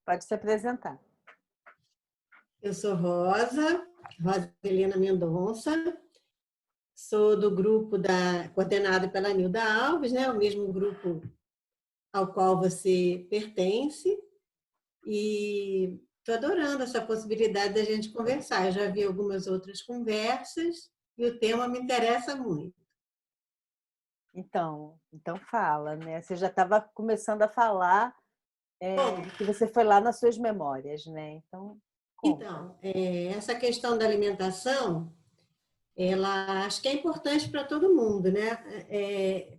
pode se apresentar. Eu sou Rosa Helena Mendonça, sou do grupo coordenado pela Nilda Alves, né, o mesmo grupo ao qual você pertence, e estou adorando essa possibilidade da gente conversar. Eu já vi algumas outras conversas e o tema me interessa muito. Então fala, né? Você já estava começando a falar que você foi lá nas suas memórias, né? Então, essa questão da alimentação, ela acho que é importante para todo mundo, né?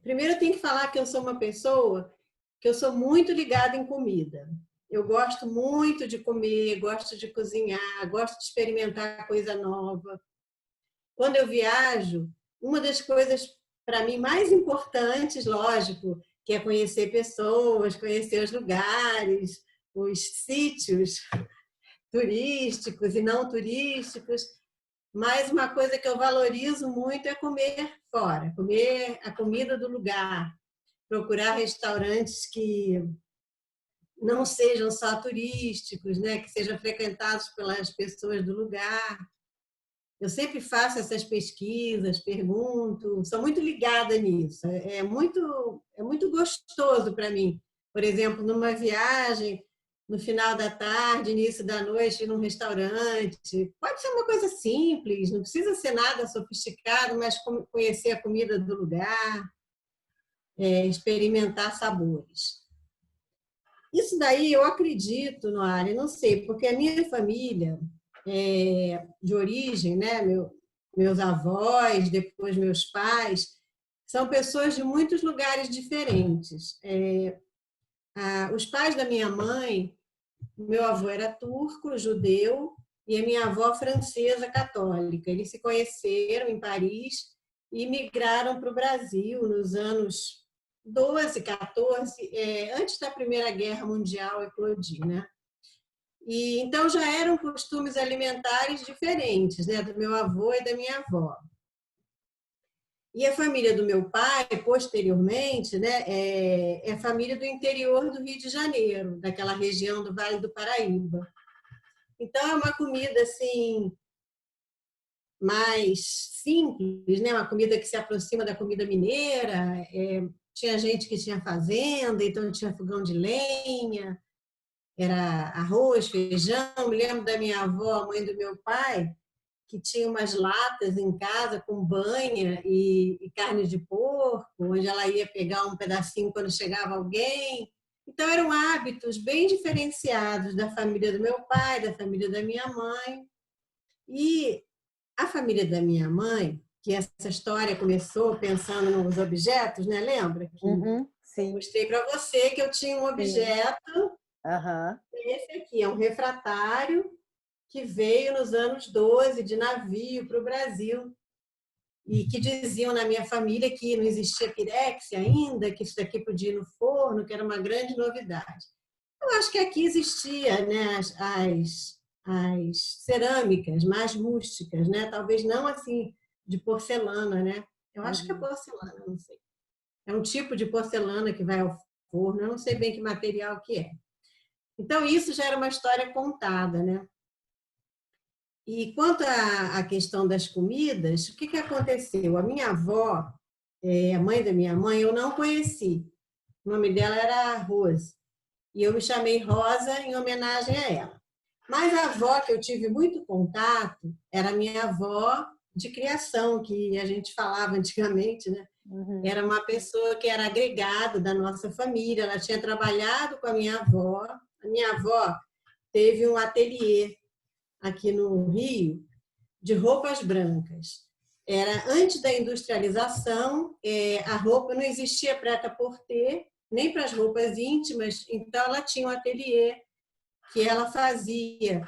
Primeiro eu tenho que falar que eu sou uma pessoa que eu sou muito ligada em comida. Eu gosto muito de comer, gosto de cozinhar, gosto de experimentar coisa nova. Quando eu viajo, uma das coisas para mim mais importantes, lógico, que é conhecer pessoas, conhecer os lugares, os sítios turísticos e não turísticos. Mas uma coisa que eu valorizo muito é comer fora, comer a comida do lugar, procurar restaurantes que não sejam só turísticos, né, que sejam frequentados pelas pessoas do lugar. Eu sempre faço essas pesquisas, pergunto, sou muito ligada nisso. É muito gostoso para mim. Por exemplo, numa viagem, no final da tarde, início da noite, ir num restaurante. Pode ser uma coisa simples, não precisa ser nada sofisticado, mas conhecer a comida do lugar, experimentar sabores. Isso daí eu acredito, Noara, não sei, porque a minha família de origem, né, meus avós, depois meus pais, são pessoas de muitos lugares diferentes. Os pais da minha mãe, meu avô era turco, judeu, e a minha avó francesa, católica. Eles se conheceram em Paris e migraram para o Brasil nos anos 12, 14, antes da Primeira Guerra Mundial eclodir, né? E então já eram costumes alimentares diferentes, né, do meu avô e da minha avó. E a família do meu pai, posteriormente, né, é a família do interior do Rio de Janeiro, daquela região do Vale do Paraíba. Então é uma comida assim mais simples, né, uma comida que se aproxima da comida mineira. Tinha gente que tinha fazenda, então tinha fogão de lenha. Era arroz, feijão. Me lembro da minha avó, a mãe do meu pai, que tinha umas latas em casa com banha e carne de porco, onde ela ia pegar um pedacinho quando chegava alguém. Então, eram hábitos bem diferenciados da família do meu pai, da família da minha mãe. E a família da minha mãe, que essa história começou pensando nos objetos, né? Lembra que sim. eu mostrei para você que eu tinha um objeto. Uhum. Esse aqui é um refratário que veio nos anos 12 de navio para o Brasil e que diziam na minha família que não existia pirex ainda, que isso daqui podia ir no forno, que era uma grande novidade. Eu acho que aqui existia, né, as cerâmicas mais rústicas, né? Talvez não assim de porcelana, né? Eu acho que é porcelana, não sei. É um tipo de porcelana que vai ao forno, eu não sei bem que material que é. Então, isso já era uma história contada, né? E quanto à questão das comidas, o que aconteceu? A minha avó, a mãe da minha mãe, eu não conheci. O nome dela era Rose. E eu me chamei Rosa em homenagem a ela. Mas a avó que eu tive muito contato era a minha avó de criação, que a gente falava antigamente, né? Era uma pessoa que era agregada da nossa família, ela tinha trabalhado com a minha avó. A minha avó teve um ateliê aqui no Rio de roupas brancas. Era antes da industrialização, a roupa não existia prêt-à-porter, nem para as roupas íntimas, então ela tinha um ateliê que ela fazia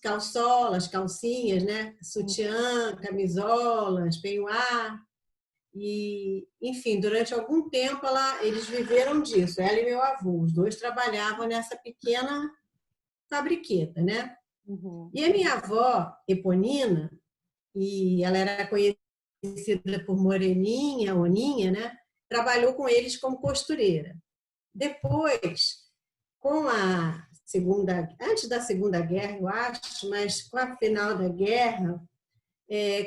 calçolas, calcinhas, né? Sutiã, camisolas, peignoir. E, enfim, durante algum tempo eles viveram disso, ela e meu avô. Os dois trabalhavam nessa pequena fabriqueta, né? E a minha avó, Eponina, e ela era conhecida por Moreninha, Oninha, né? Trabalhou com eles como costureira. Depois, com a antes da Segunda Guerra, eu acho, mas com a final da guerra,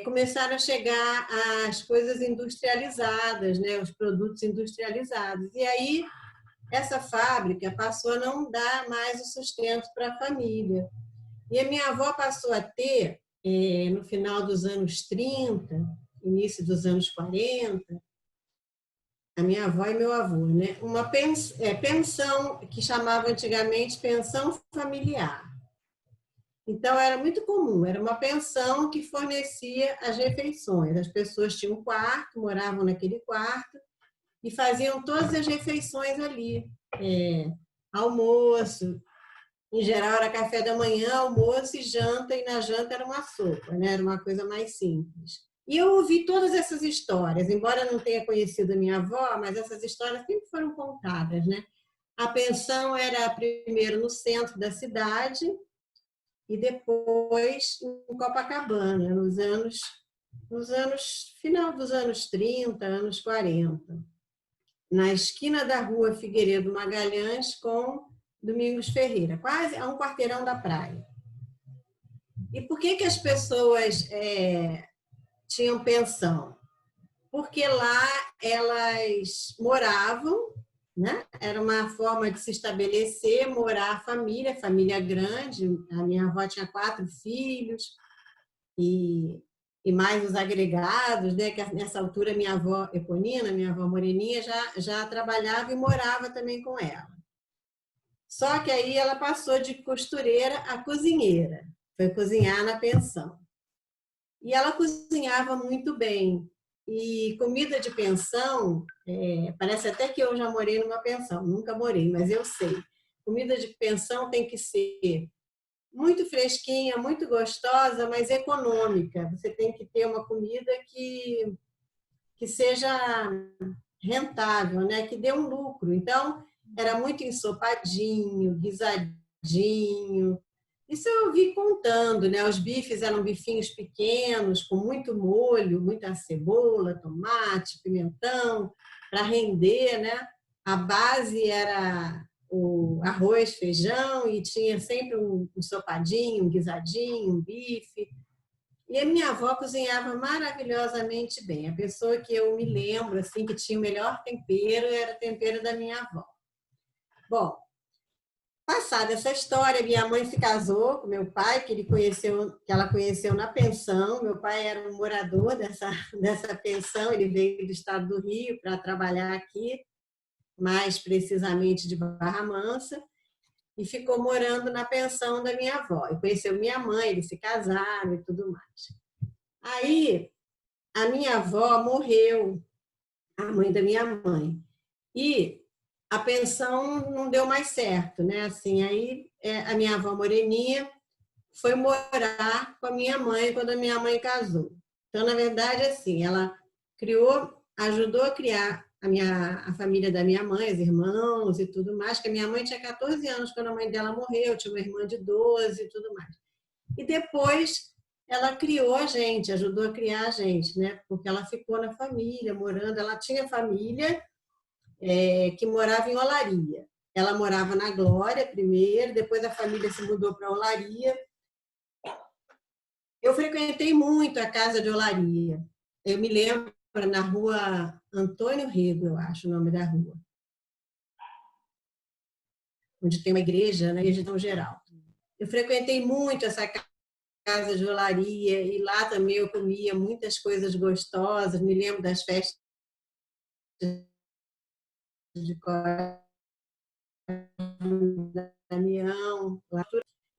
começaram a chegar as coisas industrializadas, né, os produtos industrializados. E aí essa fábrica passou a não dar mais o sustento para a família. E a minha avó passou a ter, no final dos anos 30, início dos anos 40, a minha avó e meu avô, né, uma pensão que chamava antigamente pensão familiar. Então, era muito comum, era uma pensão que fornecia as refeições. As pessoas tinham um quarto, moravam naquele quarto e faziam todas as refeições ali. Almoço, em geral era café da manhã, almoço e janta, e na janta era uma sopa, né? Era uma coisa mais simples. E eu ouvi todas essas histórias, embora não tenha conhecido a minha avó, mas essas histórias sempre foram contadas, né? A pensão era primeiro no centro da cidade, e depois em Copacabana, final dos anos 30, anos 40, na esquina da rua Figueiredo Magalhães com Domingos Ferreira, quase a um quarteirão da praia. E por que as pessoas tinham pensão? Porque lá elas moravam, né? Era uma forma de se estabelecer, morar a família grande. A minha avó tinha 4 filhos e mais os agregados, né? Que nessa altura minha avó Eponina, minha avó Moreninha, já trabalhava e morava também com ela. Só que aí ela passou de costureira a cozinheira, foi cozinhar na pensão. E ela cozinhava muito bem. E comida de pensão, parece até que eu já morei numa pensão, nunca morei, mas eu sei. Comida de pensão tem que ser muito fresquinha, muito gostosa, mas econômica. Você tem que ter uma comida que seja rentável, né? Que dê um lucro. Então, era muito ensopadinho, guisadinho. Isso eu vi contando, né? Os bifes eram bifinhos pequenos, com muito molho, muita cebola, tomate, pimentão, para render, né? A base era o arroz, feijão e tinha sempre um ensopadinho, um guisadinho, um bife. E a minha avó cozinhava maravilhosamente bem. A pessoa que eu me lembro assim que tinha o melhor tempero era o tempero da minha avó. Bom, passada essa história, minha mãe se casou com meu pai, que ela conheceu na pensão. Meu pai era um morador dessa pensão, ele veio do estado do Rio para trabalhar aqui, mais precisamente de Barra Mansa, e ficou morando na pensão da minha avó. E conheceu minha mãe, eles se casaram e tudo mais. Aí, a minha avó morreu, a mãe da minha mãe, e a pensão não deu mais certo, né? Assim, aí a minha avó Moreninha foi morar com a minha mãe quando a minha mãe casou. Então, na verdade, assim, ela ajudou a criar a família da minha mãe, os irmãos e tudo mais, que a minha mãe tinha 14 anos quando a mãe dela morreu, tinha uma irmã de 12 e tudo mais. E depois ela criou a gente, ajudou a criar a gente, né? Porque ela ficou na família, morando, ela tinha família que morava em Olaria. Ela morava na Glória primeiro, depois a família se mudou para Olaria. Eu frequentei muito a casa de Olaria. Eu me lembro na rua Antônio Rego, eu acho o nome da rua, onde tem uma igreja, na igreja de São Geraldo. Eu frequentei muito essa casa de Olaria e lá também eu comia muitas coisas gostosas. Me lembro das festas de Damião,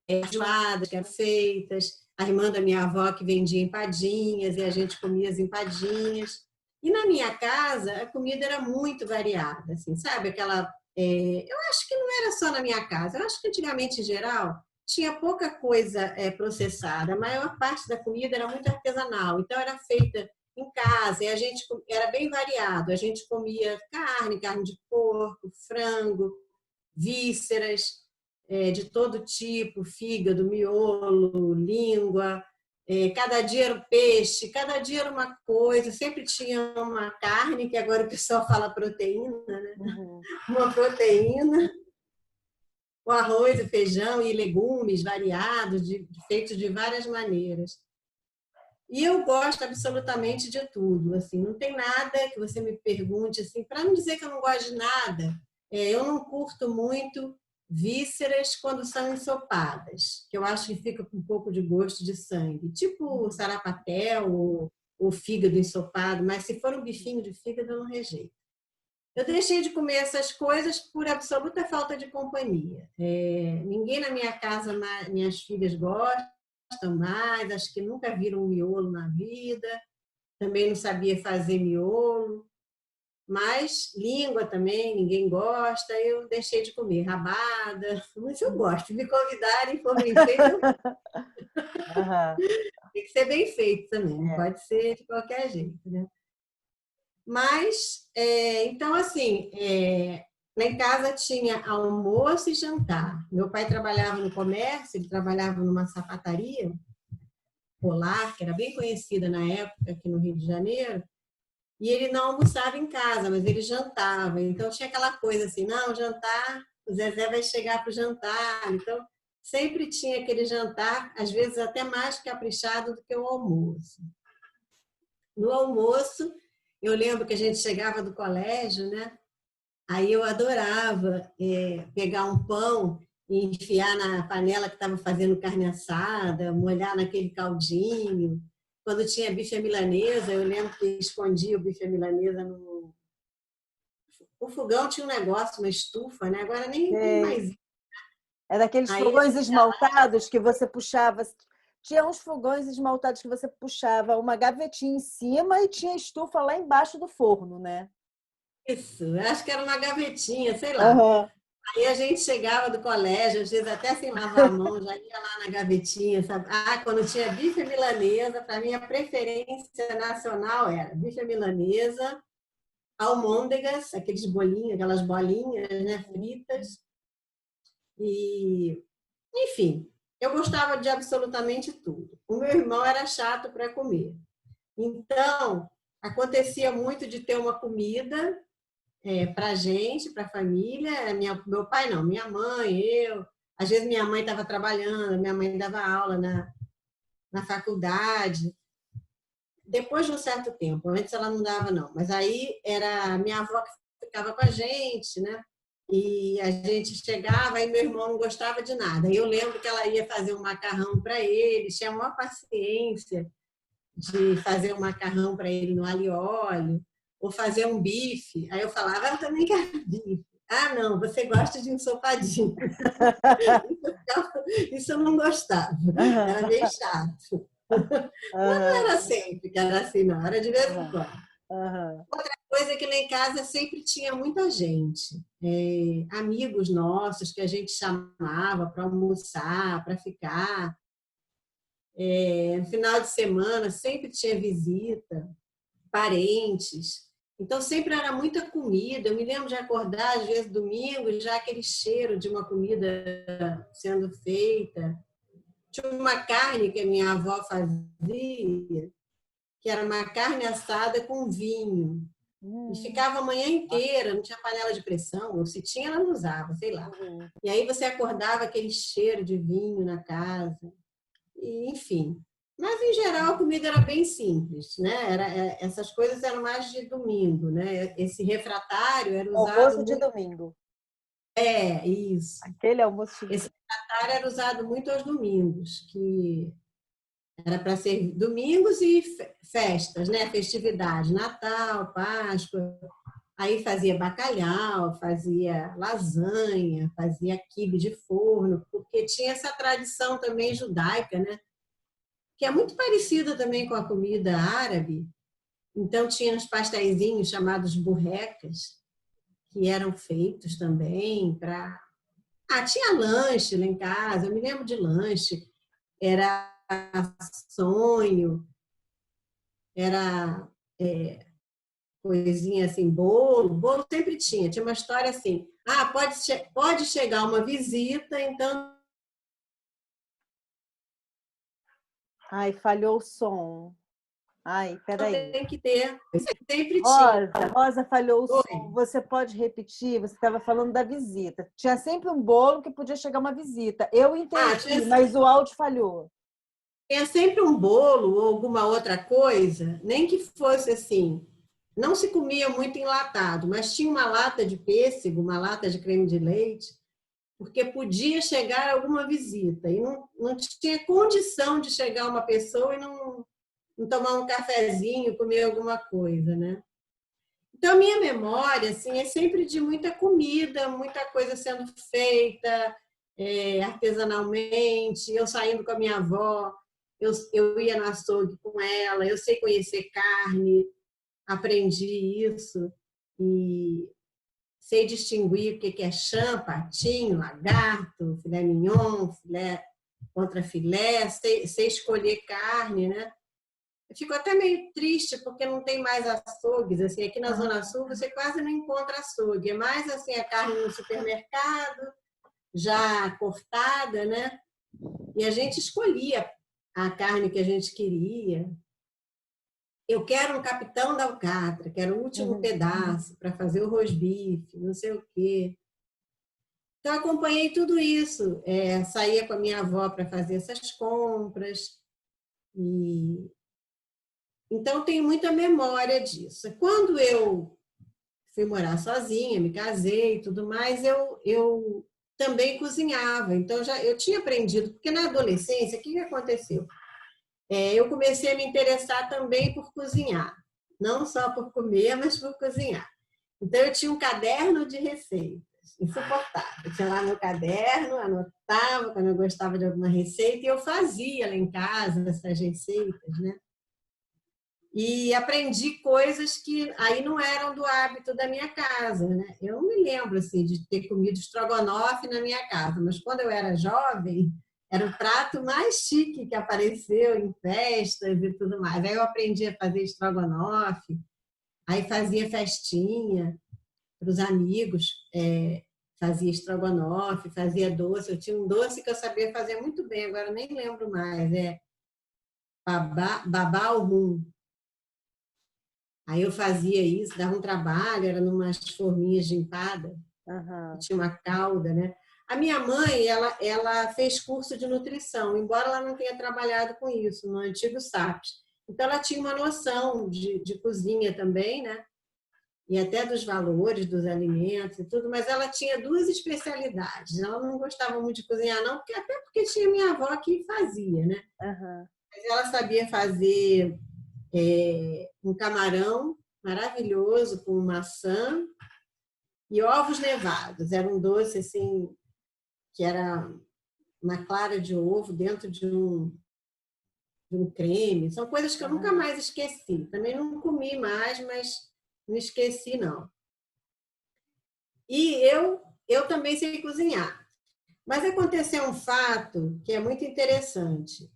feijoadas que eram feitas, a irmã da minha avó que vendia empadinhas e a gente comia as empadinhas. E na minha casa a comida era muito variada, assim, sabe? Eu acho que não era só na minha casa, eu acho que antigamente em geral tinha pouca coisa processada, a maior parte da comida era muito artesanal, então era feita em casa e a gente era bem variado, a gente comia carne de porco, frango, vísceras, de todo tipo, fígado, miolo, língua, cada dia era um peixe, cada dia era uma coisa, sempre tinha uma carne, que agora o pessoal fala proteína, né? Uhum. Uma proteína. o arroz, o feijão e legumes variados, feitos de várias maneiras. E eu gosto absolutamente de tudo, assim, não tem nada que você me pergunte, assim, para não dizer que eu não gosto de nada, eu não curto muito vísceras quando são ensopadas, que eu acho que fica com um pouco de gosto de sangue, tipo sarapatel ou fígado ensopado, mas se for um bifinho de fígado, eu não rejeito. Eu deixei de comer essas coisas por absoluta falta de companhia. Ninguém na minha casa, minhas filhas gostam mais, acho que nunca viram um miolo na vida, também não sabia fazer miolo, mas língua também, ninguém gosta, eu deixei de comer rabada, mas eu gosto, me convidarem, for bem feito, eu... Uhum. Tem que ser bem feito também, não pode ser de qualquer jeito, né? Mas, então, assim, lá em casa tinha almoço e jantar. Meu pai trabalhava no comércio, ele trabalhava numa sapataria Polar, que era bem conhecida na época aqui no Rio de Janeiro, e ele não almoçava em casa, mas ele jantava. Então, tinha aquela coisa assim, não, jantar, o Zezé vai chegar para o jantar. Então, sempre tinha aquele jantar, às vezes até mais caprichado do que o almoço. No almoço, eu lembro que a gente chegava do colégio, né? Aí eu adorava pegar um pão e enfiar na panela que estava fazendo carne assada, molhar naquele caldinho. Quando tinha bife à milanesa, eu lembro que escondia o bife à milanesa no... O fogão tinha um negócio, uma estufa, né? Agora nem tem mais. É daqueles Aí fogões esmaltados que você puxava. Tinha uns fogões esmaltados que você puxava uma gavetinha em cima e tinha estufa lá embaixo do forno, né? isso, acho que era uma gavetinha, sei lá. Uhum. Aí a gente chegava do colégio, às vezes até sem lavar a mão, já ia lá na gavetinha, sabe? Ah, quando tinha bife à milanesa, para mim a preferência nacional era bife à milanesa, almôndegas, aqueles bolinhos, aquelas bolinhas, né, fritas. E, enfim, eu gostava de absolutamente tudo. O meu irmão era chato para comer. Então, acontecia muito de ter uma comida para a gente, para a família. Meu pai não, minha mãe, eu. Às vezes minha mãe estava trabalhando, minha mãe dava aula na faculdade. Depois de um certo tempo, antes ela não dava não, mas aí era minha avó que ficava com a gente, né? E a gente chegava e meu irmão não gostava de nada. E eu lembro que ela ia fazer um macarrão para ele, tinha a maior paciência de fazer um macarrão para ele no alho e óleo, ou fazer um bife. Aí eu falava, eu também quero bife. Ah, não, você gosta de ensopadinho. Isso eu não gostava. Era meio chato. Mas não era sempre que era assim, não. Era de vez em quando. Outra coisa é que lá em casa sempre tinha muita gente. Amigos nossos que a gente chamava para almoçar, para ficar. No final de semana sempre tinha visita, parentes. Então sempre era muita comida. Eu me lembro de acordar, às vezes, domingo, já aquele cheiro de uma comida sendo feita. Tinha uma carne que a minha avó fazia, que era uma carne assada com vinho. E ficava a manhã inteira, não tinha panela de pressão, ou se tinha, ela não usava, sei lá. E aí você acordava aquele cheiro de vinho na casa. E, enfim. Mas, em geral, a comida era bem simples, né? Essas coisas eram mais de domingo, né? Esse refratário era usado Almoço de muito... domingo. Isso. Aquele almoço de Esse refratário era usado muito aos domingos, que era para ser domingos e festas, né? Festividade, Natal, Páscoa. Aí fazia bacalhau, fazia lasanha, fazia quibe de forno, porque tinha essa tradição também judaica, né? Que é muito parecida também com a comida árabe. Então, tinha uns pasteizinhos chamados burrecas, que eram feitos também para... tinha lanche lá em casa, eu me lembro de lanche. Era sonho, era coisinha assim, bolo sempre tinha uma história assim, pode chegar uma visita, então... Ai, falhou o som. Ai, Então peraí. tem que ter. Sempre tinha. Rosa, falhou o Oi. som. Você pode repetir? Você estava falando da visita. Tinha sempre um bolo que podia chegar uma visita. Eu entendi, mas o áudio falhou. Tinha sempre um bolo ou alguma outra coisa, nem que fosse assim. Não se comia muito enlatado, mas tinha uma lata de pêssego, uma lata de creme de leite, porque podia chegar alguma visita. E não tinha condição de chegar uma pessoa e não tomar um cafezinho, comer alguma coisa, né? Então, minha memória assim, é sempre de muita comida, muita coisa sendo feita artesanalmente, eu saindo com a minha avó, eu ia no açougue com ela, eu sei conhecer carne, aprendi isso e sei distinguir o que é chã, patinho, lagarto, filé mignon, filé contra filé, sei escolher carne, né? Eu fico até meio triste porque não tem mais açougues, assim, aqui na Zona Sul você quase não encontra açougue, é mais assim a carne no supermercado, já cortada, né? E a gente escolhia a carne que a gente queria. Eu quero um capitão da alcatra, quero o último pedaço para fazer o rosbife, não sei o quê. Então, acompanhei tudo isso. Saía com a minha avó para fazer essas compras. Então, tenho muita memória disso. Quando eu fui morar sozinha, me casei e tudo mais, eu também cozinhava. Então, eu tinha aprendido, porque na adolescência, o que aconteceu? Eu comecei a me interessar também por cozinhar. Não só por comer, mas por cozinhar. Então, eu tinha um caderno de receitas, insuportável. Eu tinha lá meu caderno, anotava quando eu gostava de alguma receita e eu fazia lá em casa essas receitas, né? E aprendi coisas que aí não eram do hábito da minha casa, né? Eu não me lembro assim de ter comido estrogonofe na minha casa, mas quando eu era jovem, era o prato mais chique que apareceu em festas e tudo mais. Aí eu aprendi a fazer estrogonofe, aí fazia festinha para os amigos, fazia estrogonofe, fazia doce. Eu tinha um doce que eu sabia fazer muito bem, agora nem lembro mais, babá ao rum. Aí eu fazia isso, dava um trabalho, era numas forminhas de empada, tinha uma calda, né? A minha mãe, ela fez curso de nutrição, embora ela não tenha trabalhado com isso no antigo SAPS. Então, ela tinha uma noção de cozinha também, né? E até dos valores dos alimentos e tudo, mas ela tinha duas especialidades. Ela não gostava muito de cozinhar, não, até porque tinha minha avó que fazia, né? Mas ela sabia fazer um camarão maravilhoso com maçã e ovos nevados. Era um doce assim que era uma clara de ovo dentro de um creme. São coisas que eu nunca mais esqueci. Também não comi mais, mas não esqueci, não. E eu também sei cozinhar. Mas aconteceu um fato que é muito interessante.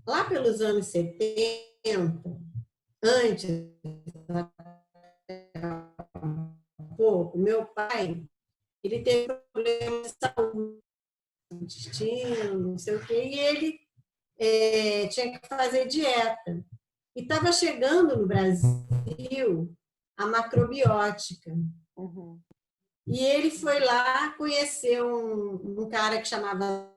Lá pelos anos 70, antes pouco, meu pai, ele teve problemas de saúde, intestino, não sei o quê, e ele tinha que fazer dieta. E estava chegando no Brasil a macrobiótica. E ele foi lá conhecer um cara que chamava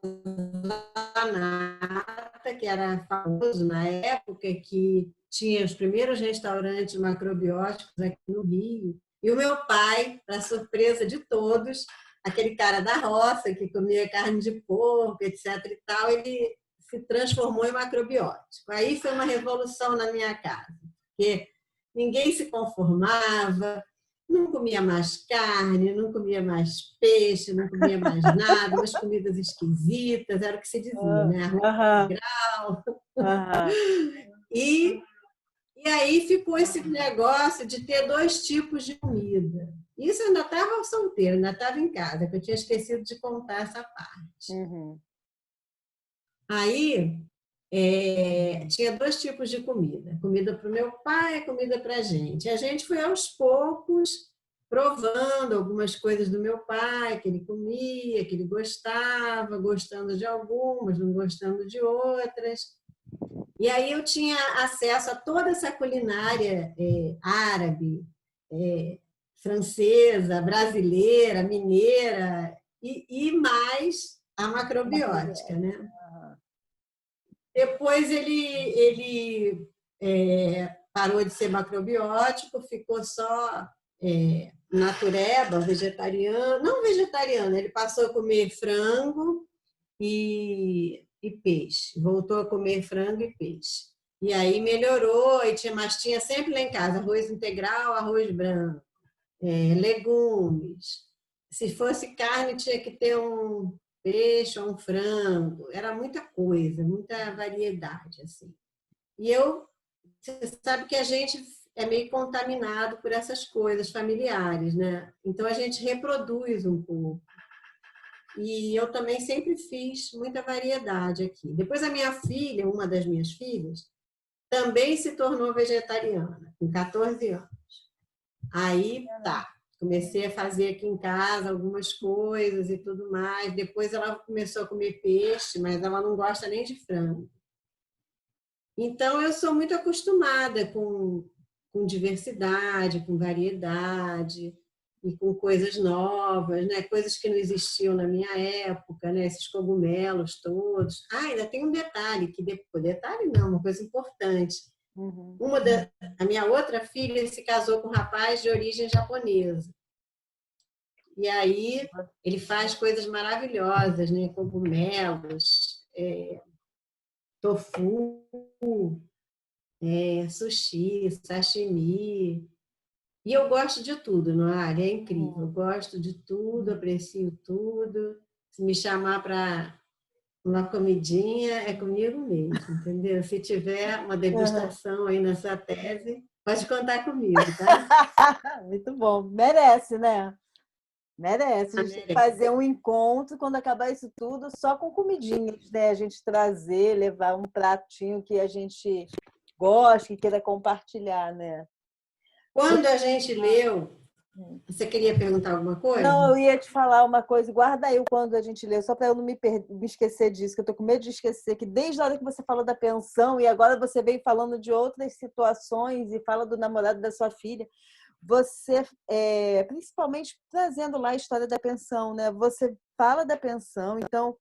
Zanata, que era famoso na época, que tinha os primeiros restaurantes macrobióticos aqui no Rio. E o meu pai, para surpresa de todos, aquele cara da roça que comia carne de porco, etc. e tal, ele se transformou em macrobiótico. Aí foi uma revolução na minha casa, porque ninguém se conformava, não comia mais carne, não comia mais peixe, não comia mais nada, umas comidas esquisitas, era o que se dizia, né? Arroz integral. E aí ficou esse negócio de ter dois tipos de comida. Isso eu ainda estava solteira, ainda estava em casa, que eu tinha esquecido de contar essa parte. Aí tinha dois tipos de comida. Comida para o meu pai e comida para a gente. A gente foi aos poucos provando algumas coisas do meu pai, que ele comia, que ele gostava, gostando de algumas, não gostando de outras. E aí eu tinha acesso a toda essa culinária árabe, francesa, brasileira, mineira e mais a macrobiótica, né? Depois ele parou de ser macrobiótico, ficou só natureba, vegetariano. Não vegetariano, ele passou a comer frango e peixe. Voltou a comer frango e peixe. E aí melhorou, mas tinha sempre lá em casa arroz integral, arroz branco, legumes. Se fosse carne, tinha que ter um peixe ou um frango. Era muita coisa, muita variedade, assim. E você sabe que a gente é meio contaminado por essas coisas familiares, né? Então a gente reproduz um pouco. E eu também sempre fiz muita variedade aqui. Depois a minha filha, uma das minhas filhas, também se tornou vegetariana, com 14 anos. Aí, tá, comecei a fazer aqui em casa algumas coisas e tudo mais. Depois ela começou a comer peixe, mas ela não gosta nem de frango. Então, eu sou muito acostumada com diversidade, com variedade e com coisas novas, né? Coisas que não existiam na minha época, né? Esses cogumelos todos. Ah, ainda tem um detalhe, detalhe não, uma coisa importante. Uhum. A minha outra filha se casou com um rapaz de origem japonesa. E aí ele faz coisas maravilhosas, né? Cogumelos, tofu, sushi, sashimi. E eu gosto de tudo, não é? É incrível. Eu gosto de tudo, aprecio tudo. Se me chamar para uma comidinha, é comigo mesmo, entendeu? Se tiver uma degustação aí nessa tese, pode contar comigo, tá? Muito bom. Merece, né? Merece. A gente tem que fazer um encontro quando acabar isso tudo, só com comidinhas, né? A gente trazer, levar um pratinho que a gente gosta, que queira compartilhar, né? Quando a gente leu, você queria perguntar alguma coisa? Não, eu ia te falar uma coisa, guarda aí o quando a gente leu, só para eu não me esquecer disso, que eu tô com medo de esquecer, que desde a hora que você falou da pensão e agora você veio falando de outras situações e fala do namorado da sua filha, você, principalmente trazendo lá a história da pensão, né? Você fala da pensão, então,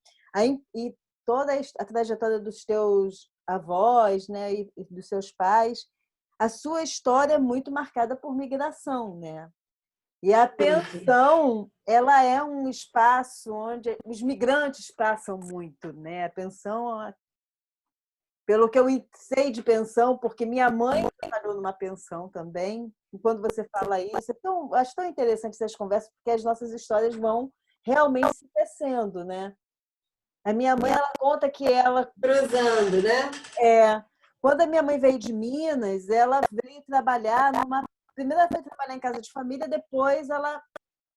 e toda a trajetória dos teus avós, né, e dos seus pais, a sua história é muito marcada por migração, né? E a pensão, ela é um espaço onde os migrantes passam muito, né? A pensão, pelo que eu sei de pensão, porque minha mãe trabalhou numa pensão também. E quando você fala isso, acho tão interessante essas conversas, porque as nossas histórias vão realmente se tecendo, né? A minha mãe, ela conta que ela Cruzando, né? quando a minha mãe veio de Minas, ela veio trabalhar primeiro ela foi trabalhar em casa de família, depois ela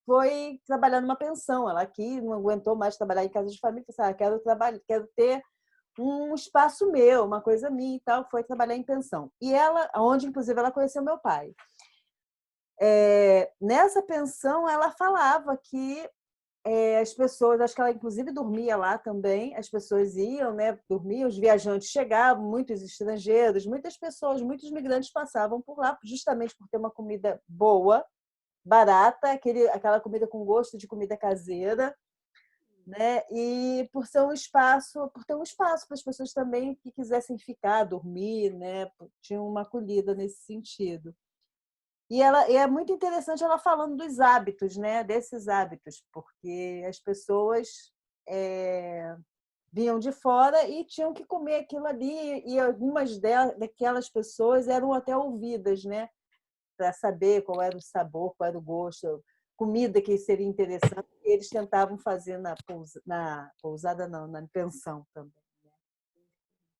foi trabalhar numa pensão. Ela aqui não aguentou mais trabalhar em casa de família, falou assim, quero trabalhar, quero ter um espaço meu, uma coisa minha e tal, foi trabalhar em pensão. E ela, onde inclusive ela conheceu meu pai. Nessa pensão, ela falava que as pessoas, acho que ela inclusive dormia lá também, as pessoas iam, né, dormiam, os viajantes chegavam, muitos estrangeiros, muitas pessoas, muitos migrantes passavam por lá, justamente por ter uma comida boa, barata, aquela comida com gosto de comida caseira, né? E por ser um espaço, por ter um espaço para as pessoas também que quisessem ficar, dormir, né? Tinha uma acolhida nesse sentido. E é muito interessante ela falando dos hábitos, né? Desses hábitos, porque as pessoas vinham de fora e tinham que comer aquilo ali, e algumas daquelas pessoas eram até ouvidas, né? Para saber qual era o sabor, qual era o gosto, comida que seria interessante, e eles tentavam fazer na pousada, não, na pensão também.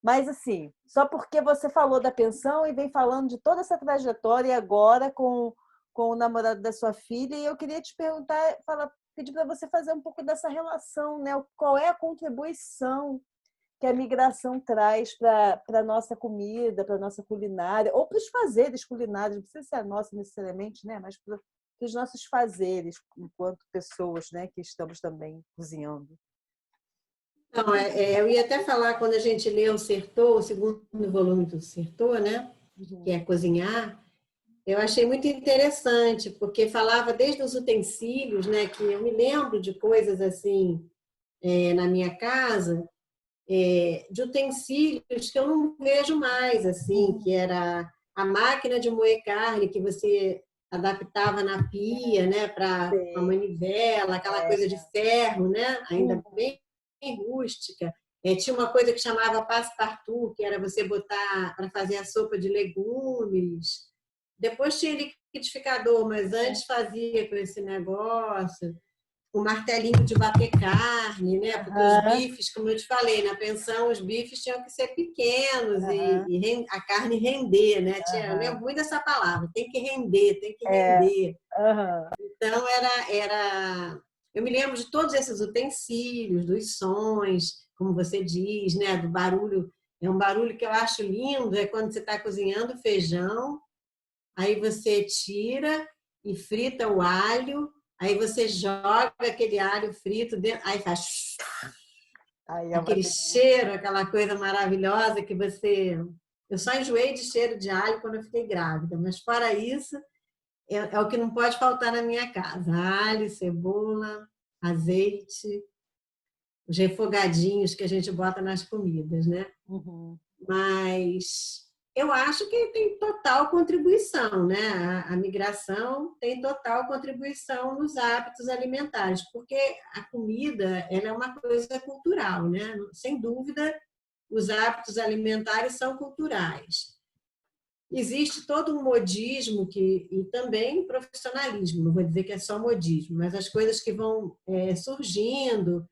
Mas, assim, só porque você falou da pensão e vem falando de toda essa trajetória agora com o namorado da sua filha, e eu queria te perguntar, pedir para você fazer um pouco dessa relação, né? Qual é a contribuição que a migração traz para a nossa comida, para a nossa culinária, ou para os fazeres culinários, não precisa ser a nossa necessariamente, né? Mas para os nossos fazeres, enquanto pessoas, né, que estamos também cozinhando. Não, eu ia até falar, quando a gente lê o Sertor, o segundo volume do Sertor, né? Que Uhum. é cozinhar, eu achei muito interessante, porque falava desde os utensílios, né? Que eu me lembro de coisas assim, na minha casa, de utensílios que eu não vejo mais, assim, que era a máquina de moer carne que você adaptava na pia, né, para a Sei. manivela, aquela É. coisa de ferro, né, ainda Uhum. bem rústica. Tinha uma coisa que chamava passe-partout, que era você botar para fazer a sopa de legumes. Depois tinha liquidificador, mas antes fazia com esse negócio o martelinho de bater carne, né? Porque os Aham, bifes, como eu te falei, na pensão os bifes tinham que ser pequenos aham, a carne render, né? Eu aham. lembro muito dessa palavra, tem que render, tem que É. render. Aham. Então eu me lembro de todos esses utensílios, dos sons, como você diz, né? Do barulho. É um barulho que eu acho lindo, é quando você está cozinhando feijão. Aí você tira e frita o alho, aí você joga aquele alho frito dentro, aí faz Aí é uma aquele delícia. cheiro, aquela coisa maravilhosa que você. Eu só enjoei de cheiro de alho quando eu fiquei grávida, mas fora isso, é o que não pode faltar na minha casa: alho, cebola, azeite, os refogadinhos que a gente bota nas comidas, né? Uhum. Mas eu acho que tem total contribuição, né? A migração tem total contribuição nos hábitos alimentares, porque a comida ela é uma coisa cultural, né? Sem dúvida, os hábitos alimentares são culturais. Existe todo um modismo e também profissionalismo, não vou dizer que é só modismo, mas as coisas que vão surgindo,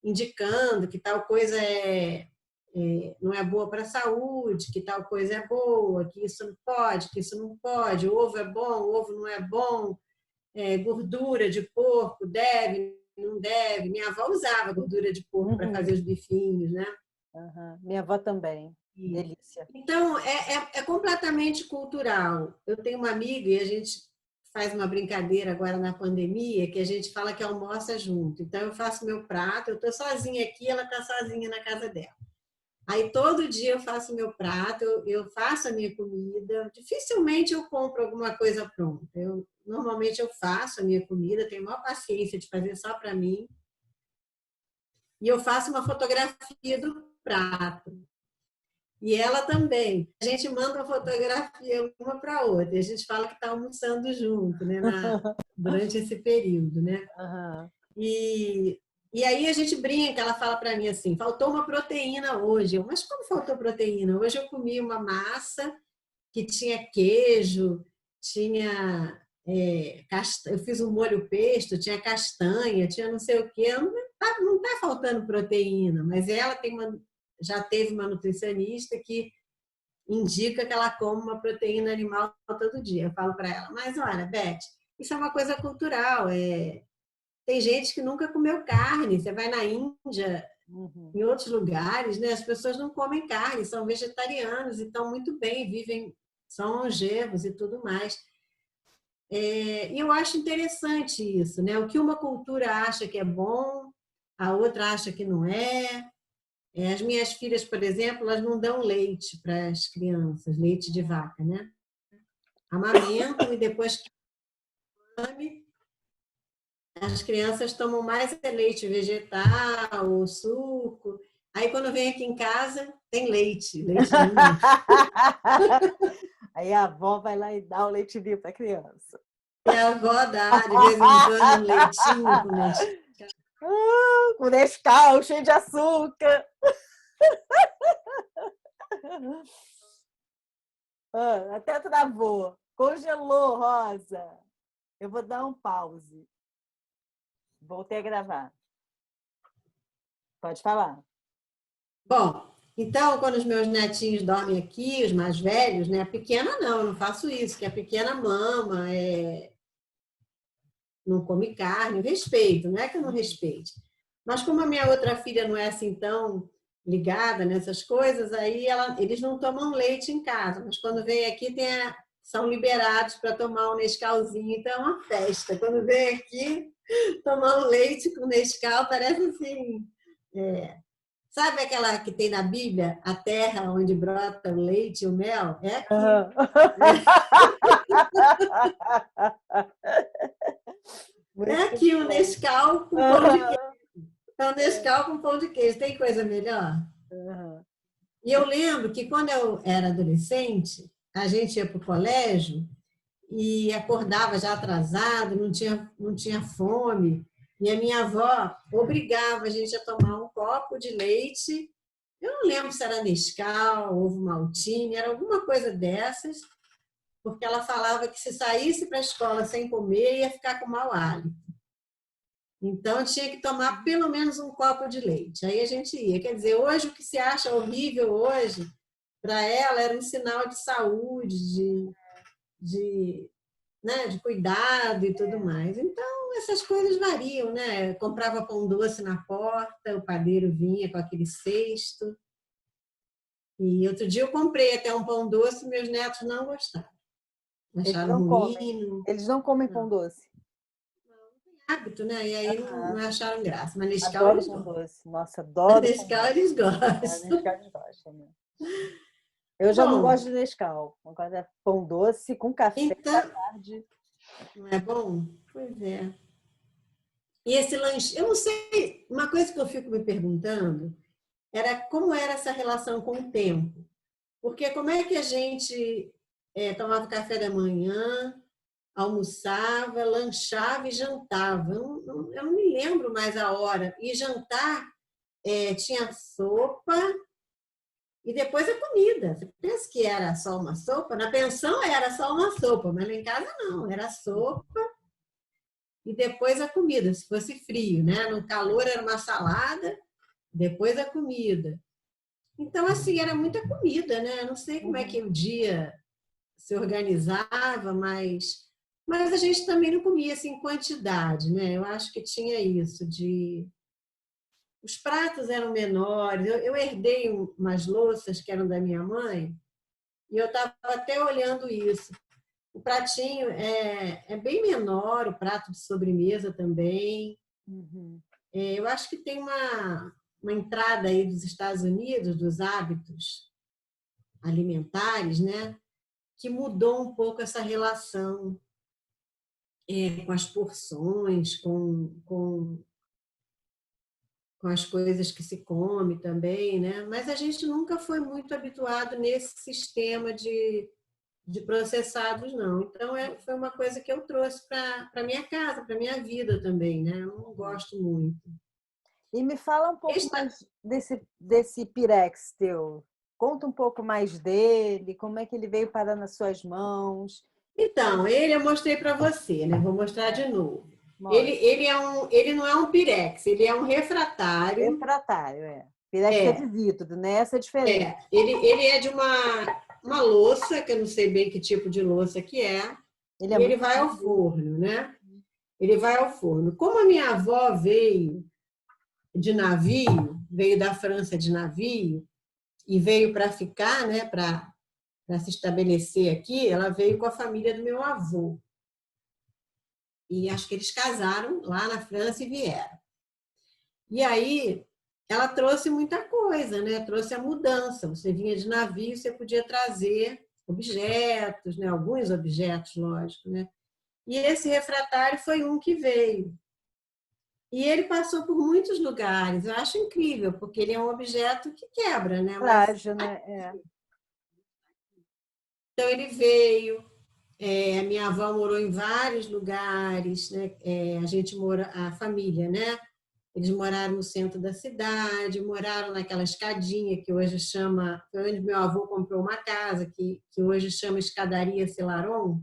indicando que tal coisa não é boa para a saúde, que tal coisa é boa, que isso não pode, que isso não pode, o ovo é bom, o ovo não é bom, gordura de porco deve, não deve. Minha avó usava gordura de porco para fazer Uhum. os bifinhos, né? Aham. Minha avó também. E, Delícia. então, é completamente cultural. Eu tenho uma amiga e a gente faz uma brincadeira agora na pandemia, que a gente fala que almoça junto. Então, eu faço meu prato, eu estou sozinha aqui, ela está sozinha na casa dela. Aí todo dia eu faço meu prato, eu faço a minha comida. Dificilmente eu compro alguma coisa pronta. Normalmente eu faço a minha comida, tenho maior paciência de fazer só para mim. E eu faço uma fotografia do prato. E ela também. A gente manda uma fotografia uma para outra. E a gente fala que está almoçando junto, né? Durante esse período, né? Aham. E, e aí a gente brinca, ela fala para mim assim, faltou uma proteína hoje. Mas como faltou proteína? Hoje eu comi uma massa que tinha queijo, tinha eu fiz um molho pesto, tinha castanha, tinha não sei o quê. Não tá faltando proteína, mas ela já teve uma nutricionista que indica que ela come uma proteína animal todo dia. Eu falo para ela, mas olha, Beth, isso é uma coisa cultural. Tem gente que nunca comeu carne. Você vai na Índia, Uhum. em outros lugares, né? As pessoas não comem carne, são vegetarianos e estão muito bem, vivem, são longevos e tudo mais. E eu acho interessante isso, né? O que uma cultura acha que é bom, a outra acha que não é. As minhas filhas, por exemplo, elas não dão leite para as crianças, leite de vaca, né? Amamentam e depois que come, as crianças tomam mais leite vegetal ou suco. Aí, quando vem aqui em casa, tem leite, leite ninho. Aí a avó vai lá e dá o leite ninho para a criança. E a avó dá, de vez em quando, um leitinho com Nescau. Com Nescau, cheio de açúcar. Até travou. Congelou, Rosa. Eu vou dar um pause. Voltei a gravar. Pode falar. Bom, então, quando os meus netinhos dormem aqui, os mais velhos, né? A pequena não, eu não faço isso, que a pequena mama, não come carne, eu respeito, não é que eu não respeite. Mas como a minha outra filha não é assim tão ligada nessas coisas, aí eles não tomam leite em casa, mas quando vem aqui são liberados para tomar um Nescauzinho, então é uma festa. Quando vem aqui, tomar um leite com Nescau parece assim, Sabe aquela que tem na Bíblia, a terra onde brota o leite e o mel? É aqui. Uhum. É Muito aqui o bom. Nescau com pão de queijo. É o Nescau com pão de queijo. Tem coisa melhor? Uhum. E eu lembro que quando eu era adolescente, a gente ia para o colégio e acordava já atrasado, não tinha fome. E a minha avó obrigava a gente a tomar um copo de leite. Eu não lembro se era Nescau, ovo maltine, era alguma coisa dessas, porque ela falava que se saísse para a escola sem comer, ia ficar com mau hálito. Então, tinha que tomar pelo menos um copo de leite. Aí a gente ia. Quer dizer, hoje o que se acha horrível hoje, para ela era um sinal de saúde, de, né, de cuidado e tudo mais. Então, essas coisas variam, né? Eu comprava pão doce na porta, o padeiro vinha com aquele cesto. E outro dia eu comprei até um pão doce e meus netos não gostaram. Eles Acharam não comem. ruim. Eles não comem pão Não, doce. hábito, né? E aí não Aham. acharam graça. Mas Nescau Adoro eles pão gostam. doce. Nossa, adoro pão Nescau doce. eles É, gostam. Nescau eles gostam, né? Eu já não Bom, gosto de Nescau. Eu gosto de pão doce com café da então, tarde. não é bom? Pois é. E esse lanche, eu não sei, uma coisa que eu fico me perguntando era como era essa relação com o tempo. Porque como é que a gente tomava café da manhã, almoçava, lanchava e jantava? Eu não me lembro mais a hora. E jantar tinha sopa e depois a comida. Você pensa que era só uma sopa? Na pensão era só uma sopa, mas lá em casa não, era sopa e depois a comida, se fosse frio, né? No calor era uma salada, depois a comida. Então, assim, era muita comida, né? Não sei como é Uhum. que o dia se organizava, mas a gente também não comia assim em quantidade, né? Eu acho que tinha isso de os pratos eram menores. Eu herdei umas louças que eram da minha mãe e eu estava até olhando isso. O pratinho é bem menor, o prato de sobremesa também. Uhum. Eu acho que tem uma entrada aí dos Estados Unidos, dos hábitos alimentares, né? Que mudou um pouco essa relação com as porções, com as coisas que se come também, né? Mas a gente nunca foi muito habituado nesse sistema de processados, não. Então, foi uma coisa que eu trouxe para a minha casa, para a minha vida também, né? Eu não Uhum. gosto muito. E me fala um pouco Esta, mais desse Pirex teu. Conta um pouco mais dele, como é que ele veio parar nas suas mãos. então, ele eu mostrei para você, né? Vou mostrar de novo. Ele, Mostra. ele, é um, ele não é um pirex, ele é um refratário. Refratário, é. Pirex é de É, vidro, né? Essa é diferente. ele é de uma louça, que eu não sei bem que tipo de louça que é, Ele é e ele muito vai ao lindo. forno, né? Ele vai ao forno. Como a minha avó veio de navio, veio da França de navio, e veio para ficar, né, para se estabelecer aqui, ela veio com a família do meu avô. E acho que eles casaram lá na França e vieram. E aí ela trouxe muita coisa, né? Trouxe a mudança. Você vinha de navio, você podia trazer objetos, né? Alguns objetos, lógico, né? E esse refratário foi um que veio. E ele passou por muitos lugares. Eu acho incrível, porque ele é um objeto que quebra, né? Mas Frágil, né? É. então ele veio. A minha avó morou em vários lugares, né? A gente mora, a família, né? Eles moraram no centro da cidade, moraram naquela escadinha que hoje chama, foi onde meu avô comprou uma casa, que hoje chama Escadaria Celaron.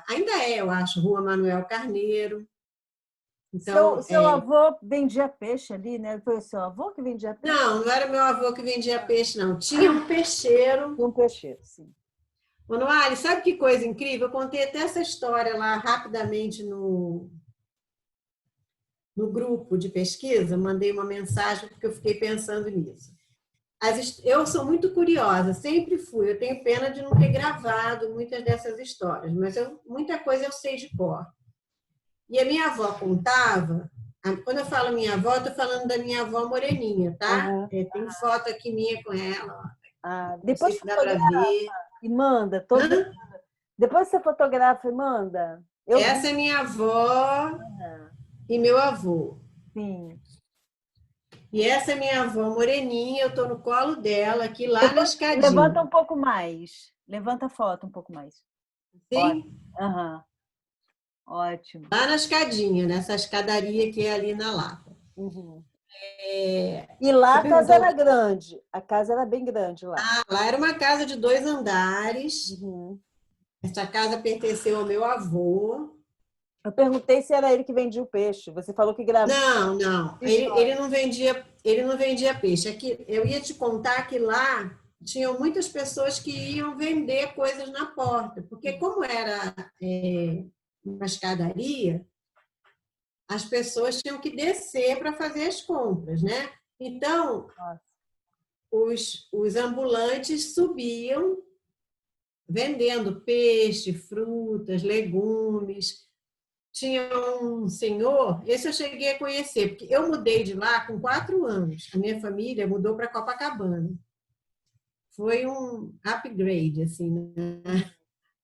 Ainda eu acho, Rua Manuel Carneiro. Seu, Então, seu avô vendia peixe ali, né? Foi o seu avô que vendia peixe? não era meu avô que vendia peixe, não. Tinha um peixeiro. Um peixeiro, sim. Manoel, sabe que coisa incrível? Eu contei até essa história lá rapidamente no grupo de pesquisa, mandei uma mensagem porque eu fiquei pensando nisso. Eu sou muito curiosa, sempre fui. Eu tenho pena de não ter gravado muitas dessas histórias, mas muita coisa eu sei de cor. E a minha avó contava Quando eu falo minha avó, estou falando da minha avó moreninha, tá? Aham. Tem foto aqui minha com ela, ó. Ah, Não sei depois se dá para fotografa ver. e manda. Hã? Depois você fotografa e manda. Eu vi. Essa é minha avó Ah, e meu avô. sim. E essa é minha avó moreninha, eu estou no colo dela, aqui lá na Depois levanta escadinha. um pouco mais. Levanta a foto um pouco mais. Ótimo. Sim, Aham. Ótimo. lá na escadinha, nessa escadaria que é ali na Lapa. Uhum. É, E lá você a casa perguntou, era grande. A casa era bem grande lá. lá era uma casa de 2 andares. Uhum. Essa casa pertenceu ao meu avô. Eu perguntei se era ele que vendia o peixe. Você falou que gravou Não, não. a Ele não vendia peixe. Aqui, eu ia te contar que lá tinham muitas pessoas que iam vender coisas na porta, porque como era uma escadaria, as pessoas tinham que descer para fazer as compras, né? Então, Nossa. os ambulantes subiam vendendo peixe, frutas, legumes. Tinha um senhor, esse eu cheguei a conhecer, porque eu mudei de lá com 4 anos. A minha família mudou para Copacabana. Foi um upgrade, assim,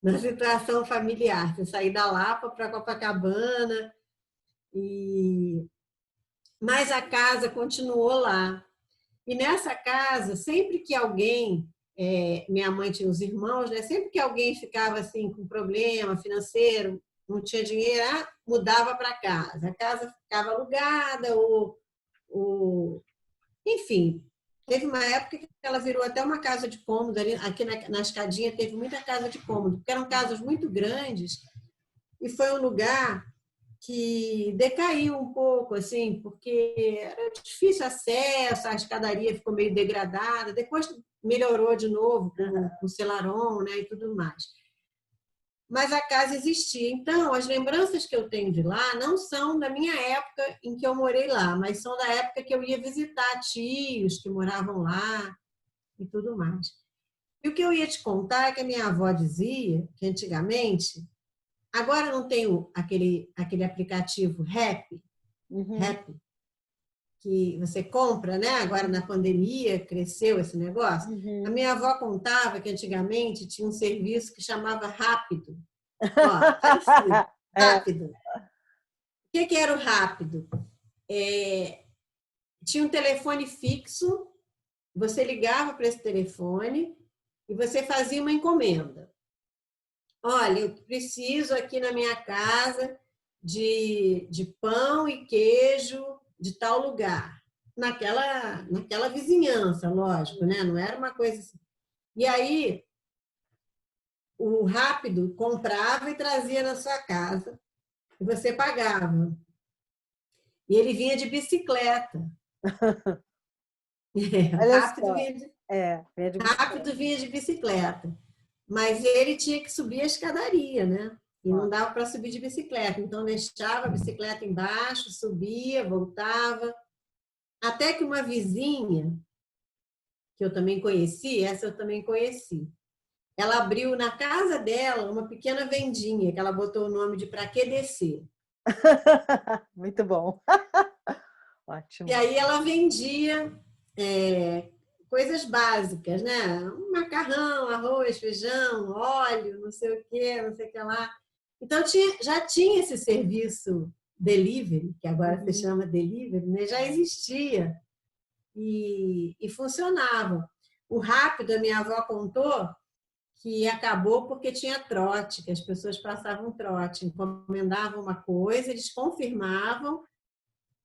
na situação familiar. Eu saí da Lapa para Copacabana, e... mas a casa continuou lá. E nessa casa, sempre que alguém, minha mãe tinha os irmãos, né? Sempre que alguém ficava assim com problema financeiro, não tinha dinheiro, mudava para casa. A casa ficava alugada, enfim. Teve uma época que ela virou até uma casa de cômodo. Ali, aqui na escadinha teve muita casa de cômodo, porque eram casas muito grandes e foi um lugar que decaiu um pouco, assim, porque era difícil acesso, a escadaria ficou meio degradada, depois melhorou de novo com o Celaron, né, e tudo mais. Mas a casa existia. Então, as lembranças que eu tenho de lá não são da minha época em que eu morei lá, mas são da época que eu ia visitar tios que moravam lá e tudo mais. E o que eu ia te contar é que a minha avó dizia que antigamente, agora não tem aquele aplicativo Uhum. Rap, que você compra, né? Agora na pandemia cresceu esse negócio. A Uhum. minha avó contava que antigamente tinha um serviço que chamava Rápido. Ó, parecido, É. Rápido. O que era o Rápido? Tinha um telefone fixo, você ligava para esse telefone e você fazia uma encomenda. Olha, eu preciso aqui na minha casa de pão e queijo de tal lugar. Naquela vizinhança, lógico, né? Não era uma coisa assim. E aí, o Rápido comprava e trazia na sua casa, e você pagava. E ele vinha de bicicleta. Olha Rápido só. vinha de, Venha de bicicleta. rápido vinha de bicicleta. Mas ele tinha que subir a escadaria, né? E não Nossa. dava para subir de bicicleta. Então, deixava a bicicleta embaixo, subia, voltava. Até que uma vizinha, que eu também conheci, essa eu também conheci, ela abriu na casa dela uma pequena vendinha, que ela botou o nome de Pra Que Descer. Muito bom. E Ótimo. aí ela vendia coisas básicas, né? Um macarrão, arroz, feijão, óleo, não sei o quê, não sei o que lá. Então já tinha esse serviço delivery, que agora se Uhum. chama delivery, né? Já existia e funcionava. O rápido, a minha avó contou que acabou porque tinha trote, que as pessoas passavam trote, encomendavam uma coisa, eles confirmavam,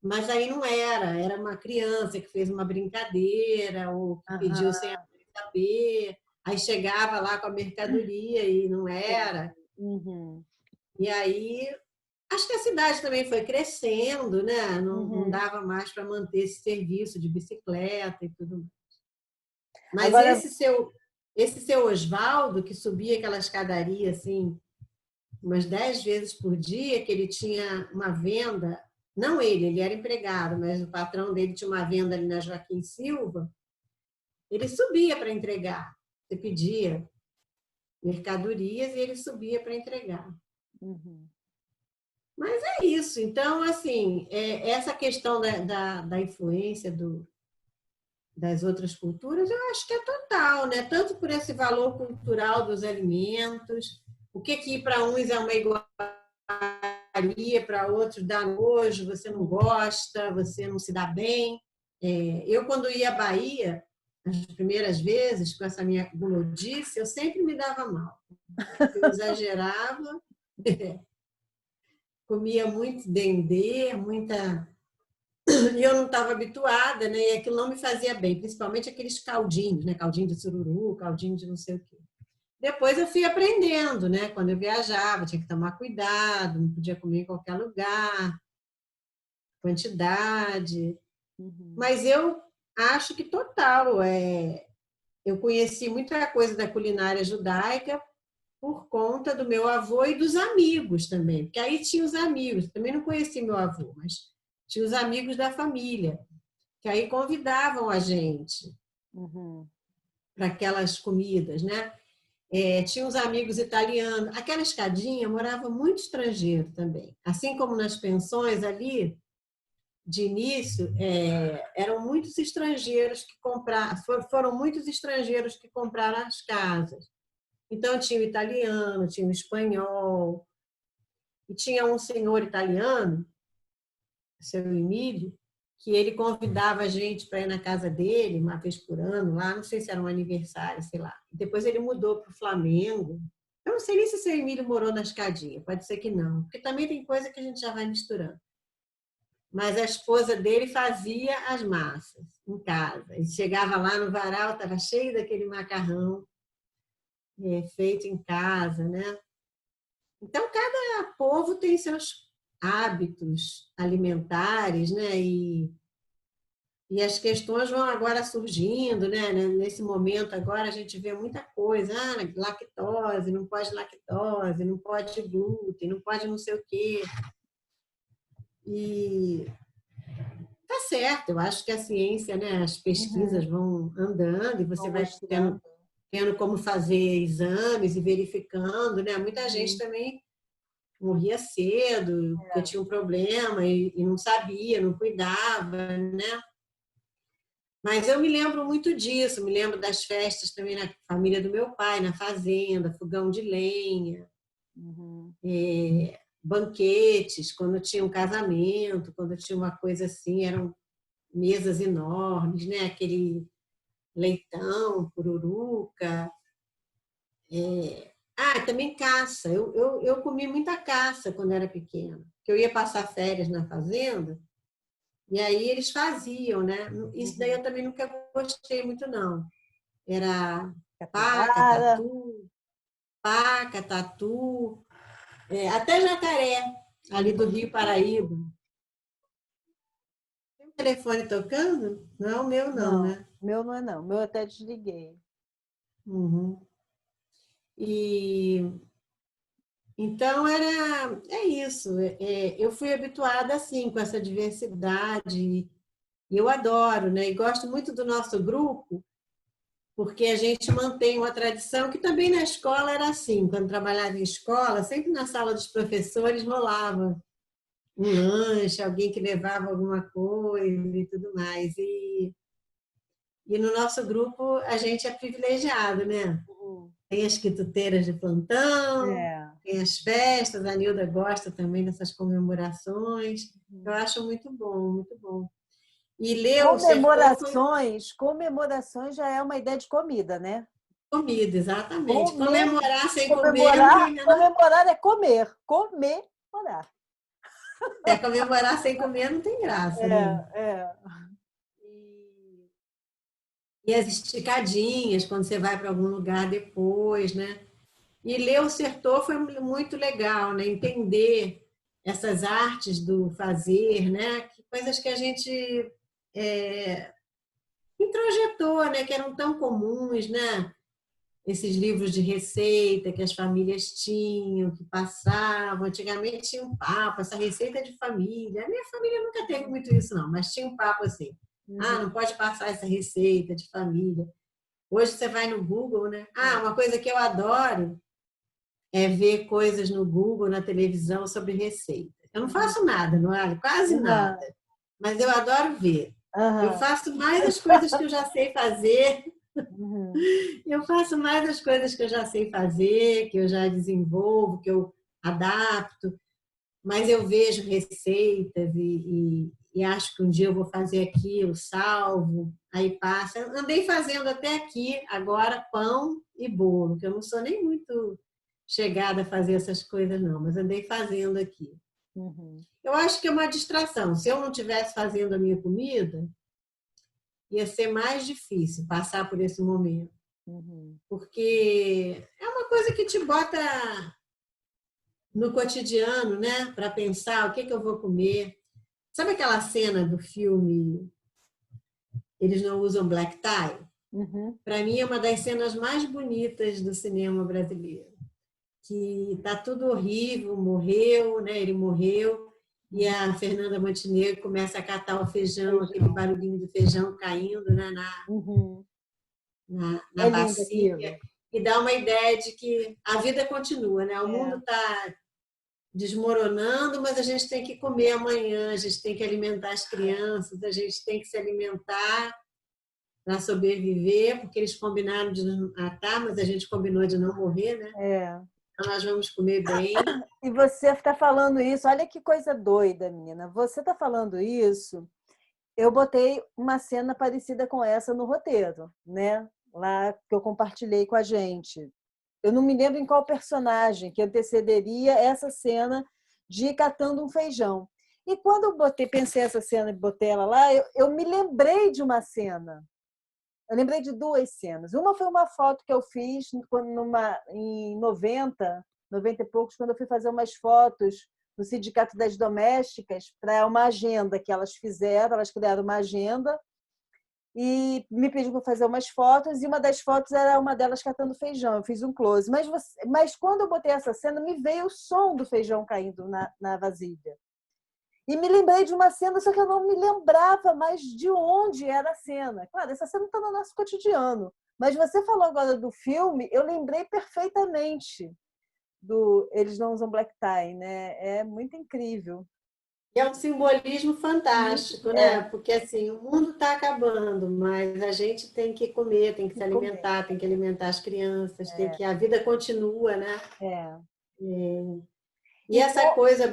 mas aí não era uma criança que fez uma brincadeira ou que pediu sem Aham. saber, aí chegava lá com a mercadoria e não Sim. era. Uhum. E aí, acho que a cidade também foi crescendo, né? Não Uhum. dava mais para manter esse serviço de bicicleta e tudo mais. Mas Agora, esse seu Oswaldo, que subia aquela escadaria assim, umas 10 vezes por dia, que ele tinha uma venda, não ele era empregado, mas o patrão dele tinha uma venda ali na Joaquim Silva, ele subia para entregar. Você pedia mercadorias e ele subia para entregar. uhum. Mas é isso. Então, assim, essa questão da influência das outras culturas, eu acho que é total, né? Tanto por esse valor cultural dos alimentos, o que para uns é uma iguaria, para outros dá nojo, você não gosta, você não se dá bem. Eu, quando ia à Bahia, as primeiras vezes, com essa minha gulodice, eu sempre me dava mal. Eu exagerava, comia muito dendê, muita. E eu não estava habituada, né? E aquilo não me fazia bem, principalmente aqueles caldinhos, né? Caldinho de sururu, caldinho de não sei o quê. Depois eu fui aprendendo, né? Quando eu viajava, tinha que tomar cuidado, não podia comer em qualquer lugar, quantidade. Mas eu acho que total. Eu conheci muita coisa da culinária judaica por conta do meu avô e dos amigos também. Porque aí tinha os amigos. Também não conheci meu avô, mas tinha os amigos da família, que aí convidavam a gente para aquelas comidas, né? Tinha uns amigos italianos. Aquela escadinha morava muito estrangeiro também. Assim como nas pensões ali, de início, eram muitos estrangeiros que compraram, foram muitos estrangeiros que compraram as casas. Então, tinha o italiano, tinha o espanhol, e tinha um senhor italiano, seu Emílio, que ele convidava a gente para ir na casa dele uma vez por ano, lá, não sei se era um aniversário, sei lá. Depois ele mudou para o Flamengo. Eu não sei nem se o seu Emílio morou na escadinha, pode ser que não, porque também tem coisa que a gente já vai misturando. Mas a esposa dele fazia as massas em casa. E chegava lá no varal, estava cheio daquele macarrão feito em casa, né? Então, cada povo tem seus hábitos alimentares, né? E as questões vão agora surgindo, né? Nesse momento agora a gente vê muita coisa, lactose, não pode glúten, não pode não sei o quê. E tá certo, eu acho que a ciência, né? As pesquisas vão andando e você vai tendo como fazer exames e verificando, né? Muita gente também morria cedo, porque tinha um problema e não sabia, não cuidava, né? Mas eu me lembro muito disso, me lembro das festas também na família do meu pai, na fazenda, fogão de lenha, banquetes, quando tinha um casamento, quando tinha uma coisa assim, eram mesas enormes, né? Aquele leitão, pururuca. Também caça. Eu comi muita caça quando era pequena. Eu ia passar férias na fazenda e aí eles faziam, né? Isso daí eu também nunca gostei muito, não. Era paca, tatu, até jacaré, ali do Rio Paraíba. Tem um telefone tocando? Não é o meu, não, né? Meu não é, não. Meu eu até desliguei. E então é isso. Eu fui habituada assim com essa diversidade e eu adoro, né? E gosto muito do nosso grupo porque a gente mantém uma tradição que também na escola era assim. Quando trabalhava em escola, sempre na sala dos professores rolava um lanche, alguém que levava alguma coisa e tudo mais. E no nosso grupo a gente é privilegiado, né? Tem as quituteiras de plantão, tem as festas, a Nilda gosta também dessas comemorações. Eu acho muito bom, muito bom. E ler o sertão foi... Comemorações já é uma ideia de comida, né? Comida, exatamente. Comemorar sem comer não tem nada. Comemorar é comer. Comemorar. Comemorar sem comer não tem graça, né? E as esticadinhas, quando você vai para algum lugar depois, né? E ler o Sertor foi muito legal, né? Entender essas artes do fazer, né? Coisas que a gente introjetou, né? Que eram tão comuns, né? Esses livros de receita que as famílias tinham, que passavam. Antigamente tinha um papo, essa receita de família. A minha família nunca teve muito isso, não, mas tinha um papo assim. Não pode passar essa receita de família. Hoje você vai no Google, né? Uma coisa que eu adoro é ver coisas no Google, na televisão, sobre receita. Eu não faço nada, não é? Quase nada. Mas eu adoro ver. Eu faço mais as coisas que eu já sei fazer. Eu faço mais as coisas que eu já sei fazer, que eu já desenvolvo, que eu adapto. Mas eu vejo receitas e acho que um dia eu vou fazer aquilo, salvo, aí passa. Eu andei fazendo até aqui, agora, pão e bolo, que eu não sou nem muito chegada a fazer essas coisas, não, mas andei fazendo aqui. Eu acho que é uma distração. Se eu não estivesse fazendo a minha comida, ia ser mais difícil passar por esse momento. Porque é uma coisa que te bota no cotidiano, né? Para pensar o que eu vou comer. Sabe aquela cena do filme Eles Não Usam Black Tie? Para mim é uma das cenas mais bonitas do cinema brasileiro. Que tá tudo horrível, morreu, né? Ele morreu. E a Fernanda Montenegro começa a catar o feijão, aquele barulhinho do feijão caindo, né, na bacia, e dá uma ideia de que a vida continua, né? O mundo está desmoronando, mas a gente tem que comer amanhã, a gente tem que alimentar as crianças, a gente tem que se alimentar para sobreviver, porque eles combinaram de não matar, mas a gente combinou de não morrer, né? Então nós vamos comer bem. E você está falando isso, olha que coisa doida, menina. Você está falando isso, eu botei uma cena parecida com essa no roteiro, né? Lá que eu compartilhei com a gente. Eu não me lembro em qual personagem que antecederia essa cena de ir catando um feijão. E quando eu pensei essa cena e botei ela lá, eu me lembrei de uma cena. Eu lembrei de duas cenas. Uma foi uma foto que eu fiz em 90 e poucos, quando eu fui fazer umas fotos no Sindicato das Domésticas para uma agenda que elas fizeram. Elas criaram uma agenda e me pediu para fazer umas fotos, e uma das fotos era uma delas catando feijão. Eu fiz um close. Mas quando eu botei essa cena, me veio o som do feijão caindo na vasilha. E me lembrei de uma cena, só que eu não me lembrava mais de onde era a cena. Claro, essa cena está no nosso cotidiano. Mas você falou agora do filme, eu lembrei perfeitamente do Eles Não Usam Black Tie, né? É muito incrível. E é um simbolismo fantástico, né? Porque assim, o mundo está acabando, mas a gente tem que comer, tem que se alimentar, tem que alimentar as crianças, a vida continua, né? E essa coisa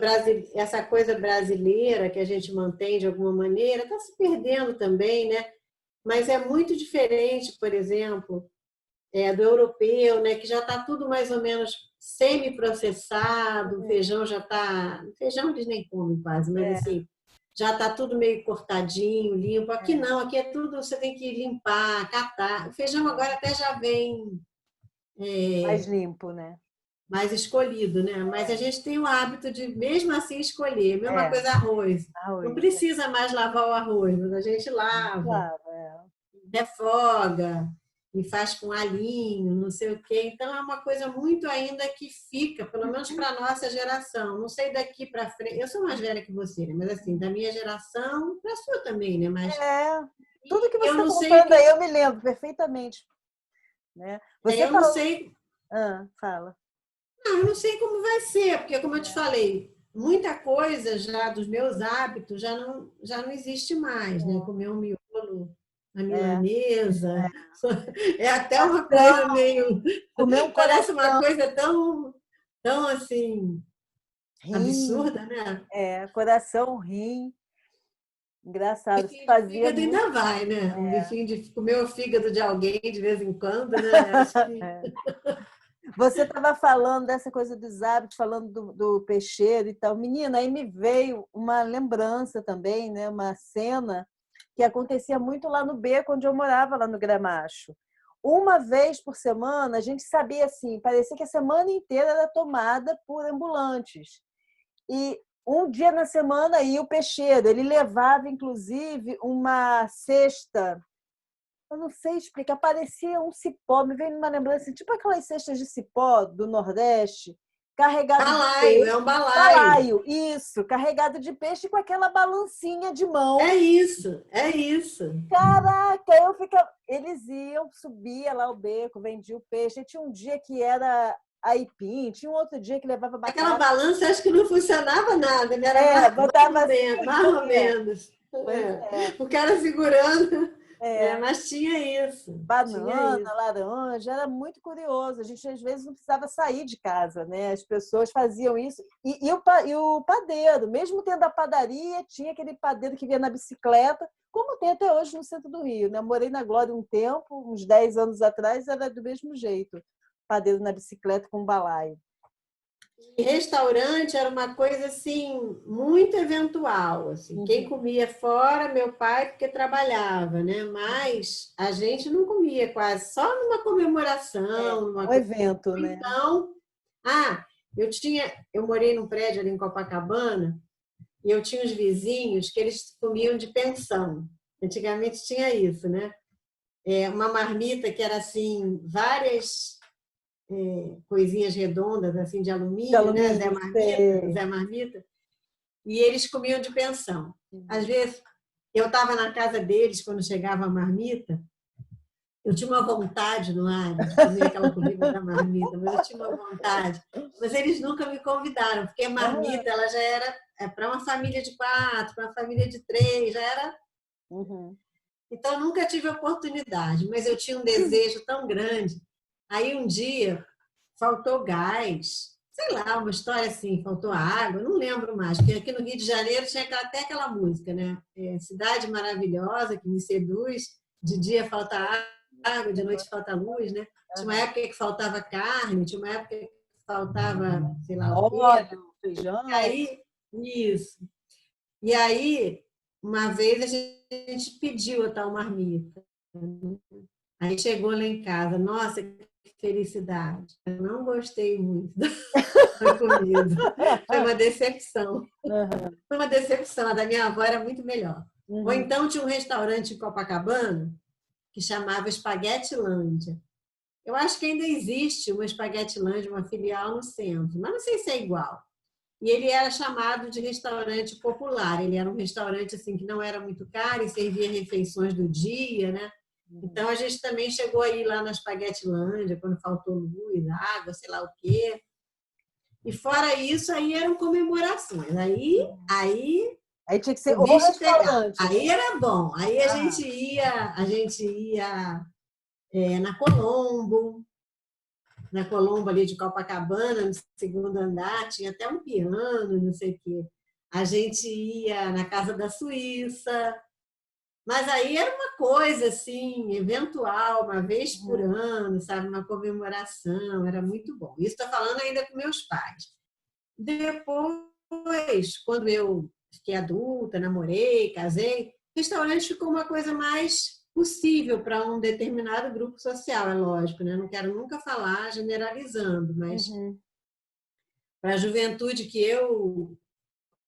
brasileira que a gente mantém de alguma maneira está se perdendo também, né? Mas é muito diferente, por exemplo, do europeu, né? Que já está tudo mais ou menos semi-processado, o feijão já está... Feijão eles nem comem quase, mas assim, já está tudo meio cortadinho, limpo. Aqui não, aqui é tudo, você tem que limpar, catar. O feijão agora até já vem... mais limpo, né? Mais escolhido, né? Mas a gente tem o hábito de, mesmo assim, escolher. Mesma coisa arroz. Não precisa mais lavar o arroz, mas a gente lava, refoga e faz com alhinho, não sei o quê. Então, é uma coisa muito ainda que fica, pelo menos para a nossa geração. Não sei daqui para frente. Eu sou mais velha que você, né? Mas assim, da minha geração, para a sua também, né? Mas tudo que você está contando aí, eu me lembro perfeitamente. Né? Você eu não sei... fala. Eu não sei como vai ser, porque, como eu te falei, muita coisa já dos meus hábitos já não existe mais, né? Comer um miolo, a milanesa, é até uma coisa meio... Parece uma coisa tão assim, absurda, né? Coração, rim. Engraçado. Fígado ainda vai, né? Um bifinho de comer o fígado de alguém de vez em quando, né? Acho que... Você estava falando dessa coisa dos hábitos, falando do peixeiro e tal. Menina, aí me veio uma lembrança também, né? Uma cena que acontecia muito lá no beco, onde eu morava, lá no Gramacho. Uma vez por semana, a gente sabia assim, parecia que a semana inteira era tomada por ambulantes. E um dia na semana ia o peixeiro, ele levava, inclusive, uma cesta... Eu não sei explicar, parecia um cipó, me veio uma lembrança, tipo aquelas cestas de cipó do Nordeste, carregado de peixe. É um balaio. Isso, carregado de peixe com aquela balancinha de mão. É isso. Caraca, eles iam, subia lá o beco, vendia o peixe. E tinha um dia que era aipim, tinha um outro dia que levava Aquela batata. balança acho que não funcionava nada, né? Era Botava assim, mais ou menos. pois é. O cara segurando, É. mas tinha isso, tinha Banana, isso. laranja, era muito curioso. A gente às vezes não precisava sair de casa, né? As pessoas faziam isso. E o padeiro, mesmo tendo a padaria, tinha aquele padeiro que vinha na bicicleta, como tem até hoje no centro do Rio, né? Eu morei na Glória um tempo, uns 10 anos atrás, era do mesmo jeito. Padeiro na bicicleta com balaio. E restaurante era uma coisa assim muito eventual, assim. Quem Uhum. comia fora, meu pai, porque trabalhava, né? Mas a gente não comia quase, só numa comemoração, numa Um coisa. evento, né? Então, ah, eu morei num prédio ali em Copacabana e eu tinha uns vizinhos que eles comiam de pensão. Antigamente tinha isso, né? Uma marmita que era assim, várias coisinhas redondas assim de De alumínio, né? alumínio, sei. Zé Marmita, e eles comiam de pensão. Às vezes eu estava na casa deles quando chegava a marmita, eu tinha uma vontade no ar de comer aquela comida da marmita, mas eu tinha uma vontade. Mas eles nunca me convidaram, porque a marmita ela já era para uma família de 4, para uma família de 3, já era. Uhum. Então, eu nunca tive oportunidade, mas eu tinha um desejo tão grande. Aí, um dia, faltou gás, sei lá, uma história assim, faltou água, não lembro mais, porque aqui no Rio de Janeiro tinha até aquela música, né? Cidade maravilhosa que me seduz, de dia falta água, de noite falta luz, né? Tinha uma época que faltava carne, tinha uma época que faltava, sei lá o quê. Óleo, E feijão. aí, isso. E aí, uma vez a gente pediu a tal marmita. Aí chegou lá em casa, nossa, que felicidade. Eu não gostei muito da comida. Foi uma decepção. Uhum. Foi uma decepção. A da minha avó era muito melhor. Ou Uhum. então tinha um restaurante em Copacabana que chamava Espaguetilândia. Eu acho que ainda existe uma Espaguetilândia, uma filial no centro, mas não sei se é igual. E ele era chamado de restaurante popular. Ele era um restaurante assim que não era muito caro e servia refeições do dia, né? Então a gente também chegou aí lá na Espaguetilândia quando faltou luz, água, sei lá o quê. E fora isso, aí eram comemorações. Aí tinha que ser o o bicho pegava. restaurante, né? Aí era bom. Aí Ah, a gente ia na Colombo, ali de Copacabana, no segundo andar, tinha até um piano, não sei o quê. A gente ia na Casa da Suíça, mas aí era uma coisa assim, eventual, uma vez por ano, sabe, uma comemoração, era muito bom. Isso estou falando ainda com meus pais. Depois, quando eu fiquei adulta, namorei, casei, o restaurante ficou uma coisa mais possível para um determinado grupo social, é lógico, né? Não quero nunca falar generalizando, mas uhum. para a juventude que eu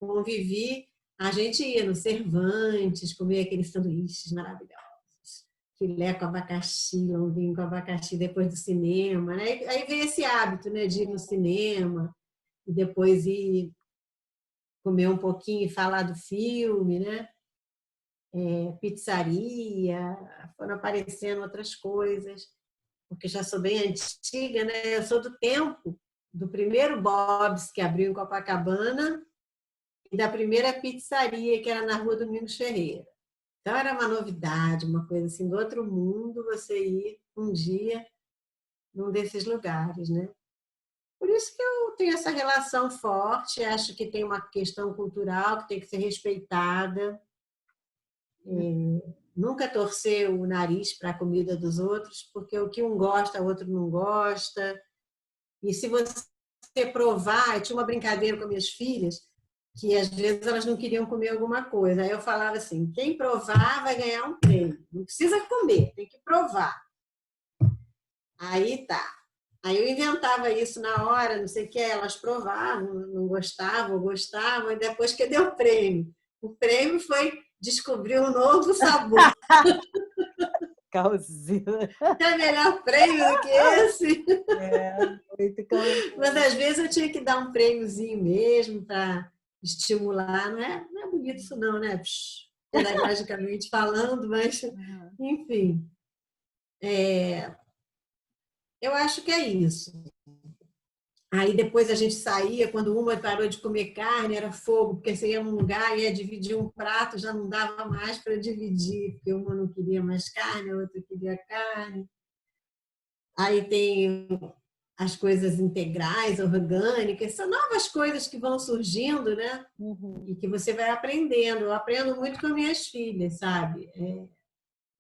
convivi, a gente ia no Cervantes, comer aqueles sanduíches maravilhosos, filé com abacaxi, lombinho com abacaxi depois do cinema, né? Aí veio esse hábito, né, de ir no cinema e depois ir comer um pouquinho e falar do filme, né? Pizzaria, foram aparecendo outras coisas, porque já sou bem antiga, né? Eu sou do tempo do primeiro Bob's que abriu em Copacabana e da primeira pizzaria que era na Rua Domingos Ferreira. Então era uma novidade, uma coisa assim do outro mundo você ir um dia num desses lugares, né? Por isso que eu tenho essa relação forte, acho que tem uma questão cultural que tem que ser respeitada. Nunca torcer o nariz para a comida dos outros, porque o que um gosta, o outro não gosta. E se você provar, eu tinha uma brincadeira com minhas filhas, que às vezes elas não queriam comer alguma coisa. Aí eu falava assim: quem provar vai ganhar um prêmio. Não precisa comer, tem que provar. Aí tá. Aí eu inventava isso na hora, não sei o que, elas provavam, não gostavam, gostavam, e depois que deu o prêmio. O prêmio foi descobrir um novo sabor. Causina. É melhor prêmio do que esse. Muito causina. Mas às vezes eu tinha que dar um prêmiozinho mesmo para estimular. Não é bonito isso não, né? Pedagogicamente falando, mas enfim. Eu acho que é isso. Aí depois a gente saía, quando uma parou de comer carne, era fogo, porque você ia num lugar, ia dividir um prato, já não dava mais para dividir, porque uma não queria mais carne, a outra queria carne. Aí tem as coisas integrais, orgânicas, são novas coisas que vão surgindo, né? Uhum. E que você vai aprendendo. Eu aprendo muito com minhas filhas, sabe?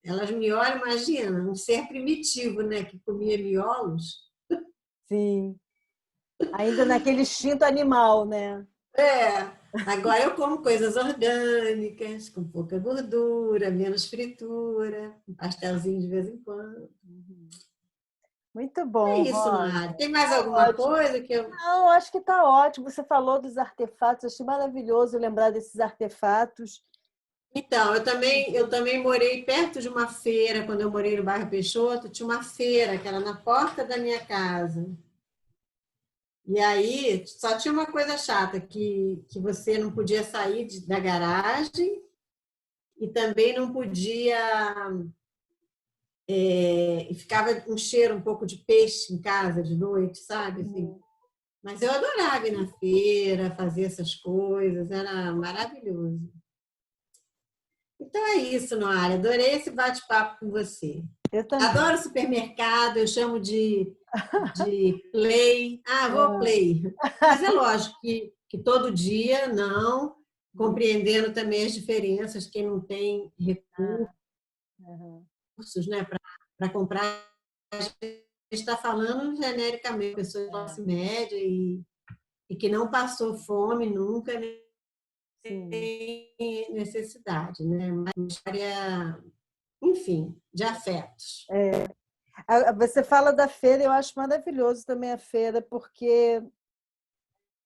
Elas me olham, imagina, um ser primitivo, né? Que comia miolos. Sim. Ainda naquele instinto animal, né? É, agora eu como coisas orgânicas, com pouca gordura, menos fritura, um pastelzinho de vez em quando. Muito É bom, isso, Rosa. Noara. Tem mais Tá alguma ótimo. coisa que eu... Não, acho que está ótimo. Você falou dos artefatos, achei maravilhoso lembrar desses artefatos. Então, eu também morei perto de uma feira, quando eu morei no bairro Peixoto, tinha uma feira que era na porta da minha casa. E aí só tinha uma coisa chata, que você não podia sair da garagem e também não podia. E ficava um cheiro um pouco de peixe em casa de noite, sabe? Assim. Uhum. Mas eu adorava ir na feira, fazer essas coisas, era maravilhoso. Então é isso, Noara. Adorei esse bate-papo com você. Eu também. Adoro supermercado, eu chamo de play. Ah, vou Ah, play. Mas é lógico que todo dia, não, compreendendo também as diferenças, quem não tem recursos, uhum. né, para comprar. A gente está falando genericamente, pessoa de É, classe média e que não passou fome nunca, sim. nem necessidade, né? Uma história, enfim, de afetos. Você fala da feira, eu acho maravilhoso também a feira, porque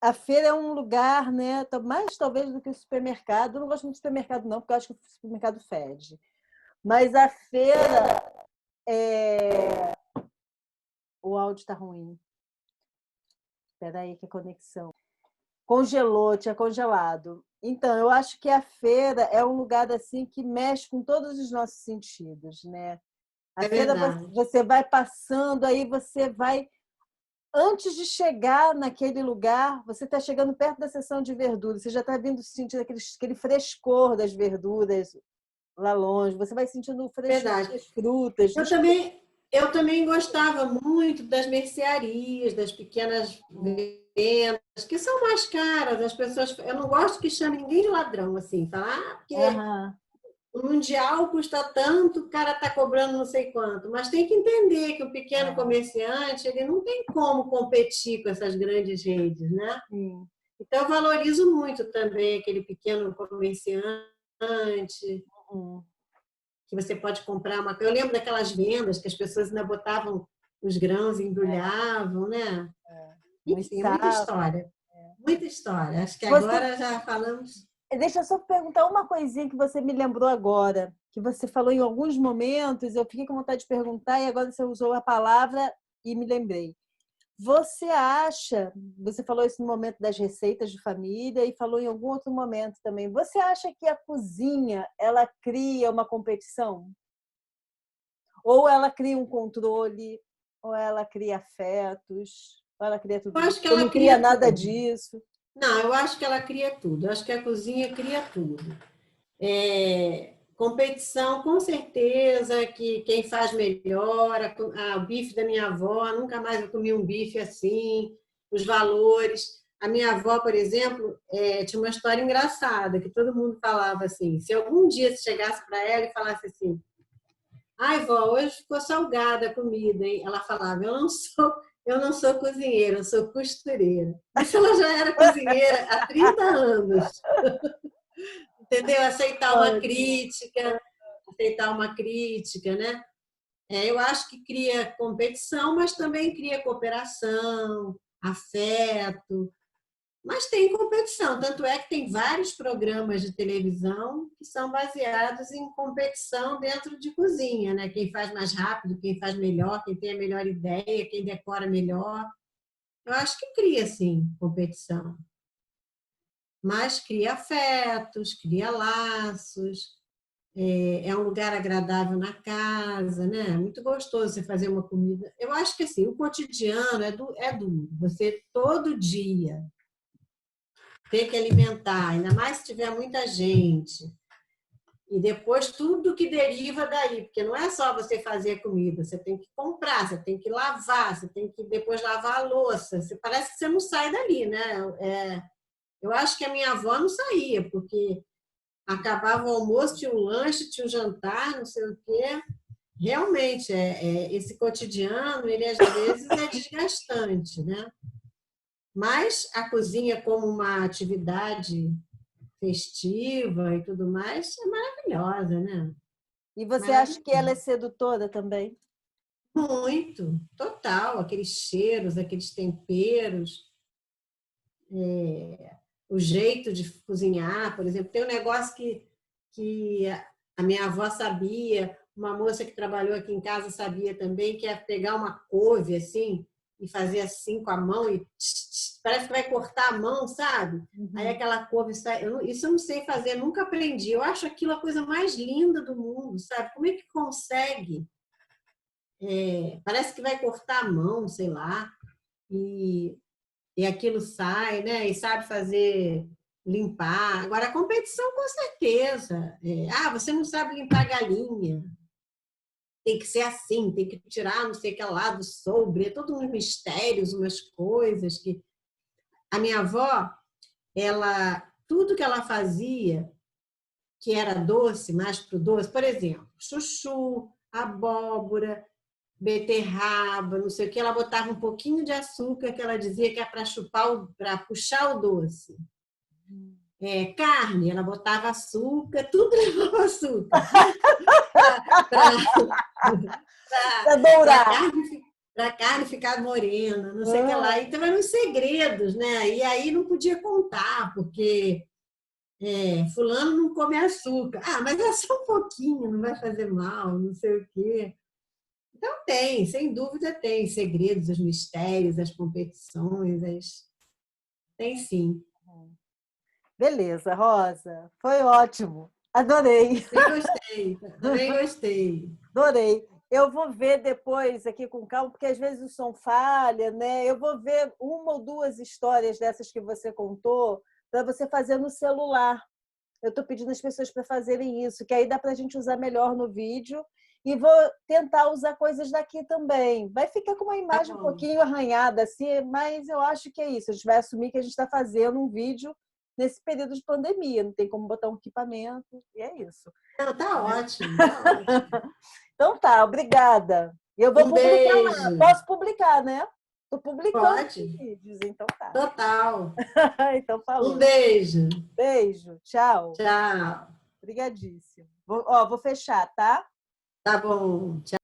a feira é um lugar, né, mais talvez do que o supermercado. Eu não gosto muito de supermercado, não, porque eu acho que o supermercado fede. Mas a feira é. O áudio está ruim. Espera aí, que a conexão. Congelou, tinha congelado. Então, eu acho que a feira é um lugar assim que mexe com todos os nossos sentidos, né? A É feira verdade. você vai passando, aí você vai. Antes de chegar naquele lugar, você está chegando perto da seção de verduras, você já está vindo sentindo aquele frescor das verduras lá longe, você vai sentindo o frescor Verdade. das frutas, Eu dos... também, eu também gostava muito das mercearias, das pequenas vendas, que são mais caras. As pessoas, eu não gosto que chame ninguém de ladrão, assim, falar, porque Aham, o mundial custa tanto, o cara está cobrando não sei quanto. Mas tem que entender que o pequeno comerciante, ele não tem como competir com essas grandes redes, né? sim. Então, eu valorizo muito também aquele pequeno comerciante, Uhum. que você pode comprar uma. Eu lembro daquelas vendas que as pessoas ainda botavam os grãos e embrulhavam, né? Nos Enfim, muita sacos. história. Muita história. Acho que Você, agora já falamos. deixa eu só perguntar uma coisinha que você me lembrou agora, que você falou em alguns momentos, eu fiquei com vontade de perguntar e agora você usou a palavra e me lembrei. Você acha, você falou isso no momento das receitas de família e falou em algum outro momento também. Você acha que a cozinha, ela cria uma competição? Ou ela cria um controle, ou ela cria afetos, ou ela cria Eu tudo isso? acho que Ou ela não cria cria nada tudo. disso? Não, eu acho que ela cria tudo. Eu acho que a cozinha cria tudo. Competição, com certeza, que quem faz melhor, o bife da minha avó, nunca mais eu comi um bife assim, os valores. A minha avó, por exemplo, tinha uma história engraçada, que todo mundo falava assim, se algum dia você chegasse para ela e falasse assim, ai, vó, hoje ficou salgada a comida, hein? Ela falava, eu não sou cozinheira, eu sou costureira. Isso ela já era cozinheira há 30 anos, entendeu? Ótimo. Aceitar uma crítica, né? Eu acho que cria competição, mas também cria cooperação, afeto, mas tem competição. Tanto é que tem vários programas de televisão que são baseados em competição dentro de cozinha, né? Quem faz mais rápido, quem faz melhor, quem tem a melhor ideia, quem decora melhor. Eu acho que cria, sim, competição. Mas cria afetos, cria laços. é um lugar agradável na casa, né? É muito gostoso você fazer uma comida. Eu acho que assim, o cotidiano é duro. Você todo dia ter que alimentar, ainda mais se tiver muita gente. E depois tudo que deriva daí, porque não é só você fazer comida, você tem que comprar, você tem que lavar, você tem que depois lavar a louça. Você, parece que você não sai dali, né? Eu acho que a minha avó não saía, porque acabava o almoço, tinha o lanche, tinha o jantar, não sei o quê. Realmente, esse cotidiano, ele às vezes é desgastante, né? Mas a cozinha como uma atividade festiva e tudo mais é maravilhosa, né? E você acha que ela é Maravilhosa. sedutora também? Muito, total. Aqueles cheiros, aqueles temperos, o jeito de cozinhar, por exemplo. Tem um negócio que a minha avó sabia, uma moça que trabalhou aqui em casa sabia também, que é pegar uma couve assim e fazer assim com a mão e parece que vai cortar a mão, sabe? Aí Uhum. aquela couve sai. Isso eu não sei fazer, nunca aprendi. Eu acho aquilo a coisa mais linda do mundo, sabe? Como é que consegue? Parece que vai cortar a mão, sei lá, e, e aquilo sai, né? E sabe fazer limpar. Agora, a competição, com certeza. Você não sabe limpar galinha. Tem que ser assim, tem que tirar não sei o que lá do sobre. É todos uns mistérios, umas coisas que... A minha avó, tudo que ela fazia, que era doce, mais pro doce, por exemplo, chuchu, abóbora, beterraba, não sei o que, ela botava um pouquinho de açúcar, que ela dizia que é para chupar, para puxar o doce. Carne, ela botava açúcar, tudo levava açúcar. Para Para a dourar. carne, carne ficar morena, não sei o que Ah, lá. Então, eram os segredos, né? E aí não podia contar, porque fulano não come açúcar. Mas é só um pouquinho, não vai fazer mal, não sei o quê. Então tem, sem dúvida tem segredos, os mistérios, as competições, tem sim. beleza, Rosa. Foi ótimo. Adorei. Também gostei, também gostei. Adorei. Eu vou ver depois aqui com calma, porque às vezes o som falha, né? Eu vou ver uma ou duas histórias dessas que você contou para você fazer no celular. Eu estou pedindo às pessoas para fazerem isso, que aí dá para a gente usar melhor no vídeo. E vou tentar usar coisas daqui também. Vai ficar com uma Tá imagem um bom. pouquinho arranhada, assim, mas eu acho que é isso. A gente vai assumir que a gente está fazendo um vídeo nesse período de pandemia. Não tem como botar um equipamento, e é isso. Não, tá ótimo, tá ótimo. Então tá, obrigada. E eu vou Um publicar lá. beijo. Posso publicar, né? Estou publicando Pode? vídeos, então tá. Total. Então Um falou. beijo. Beijo, tchau. Tchau. Obrigadíssimo. Vou fechar, tá? Tá bom. Tchau.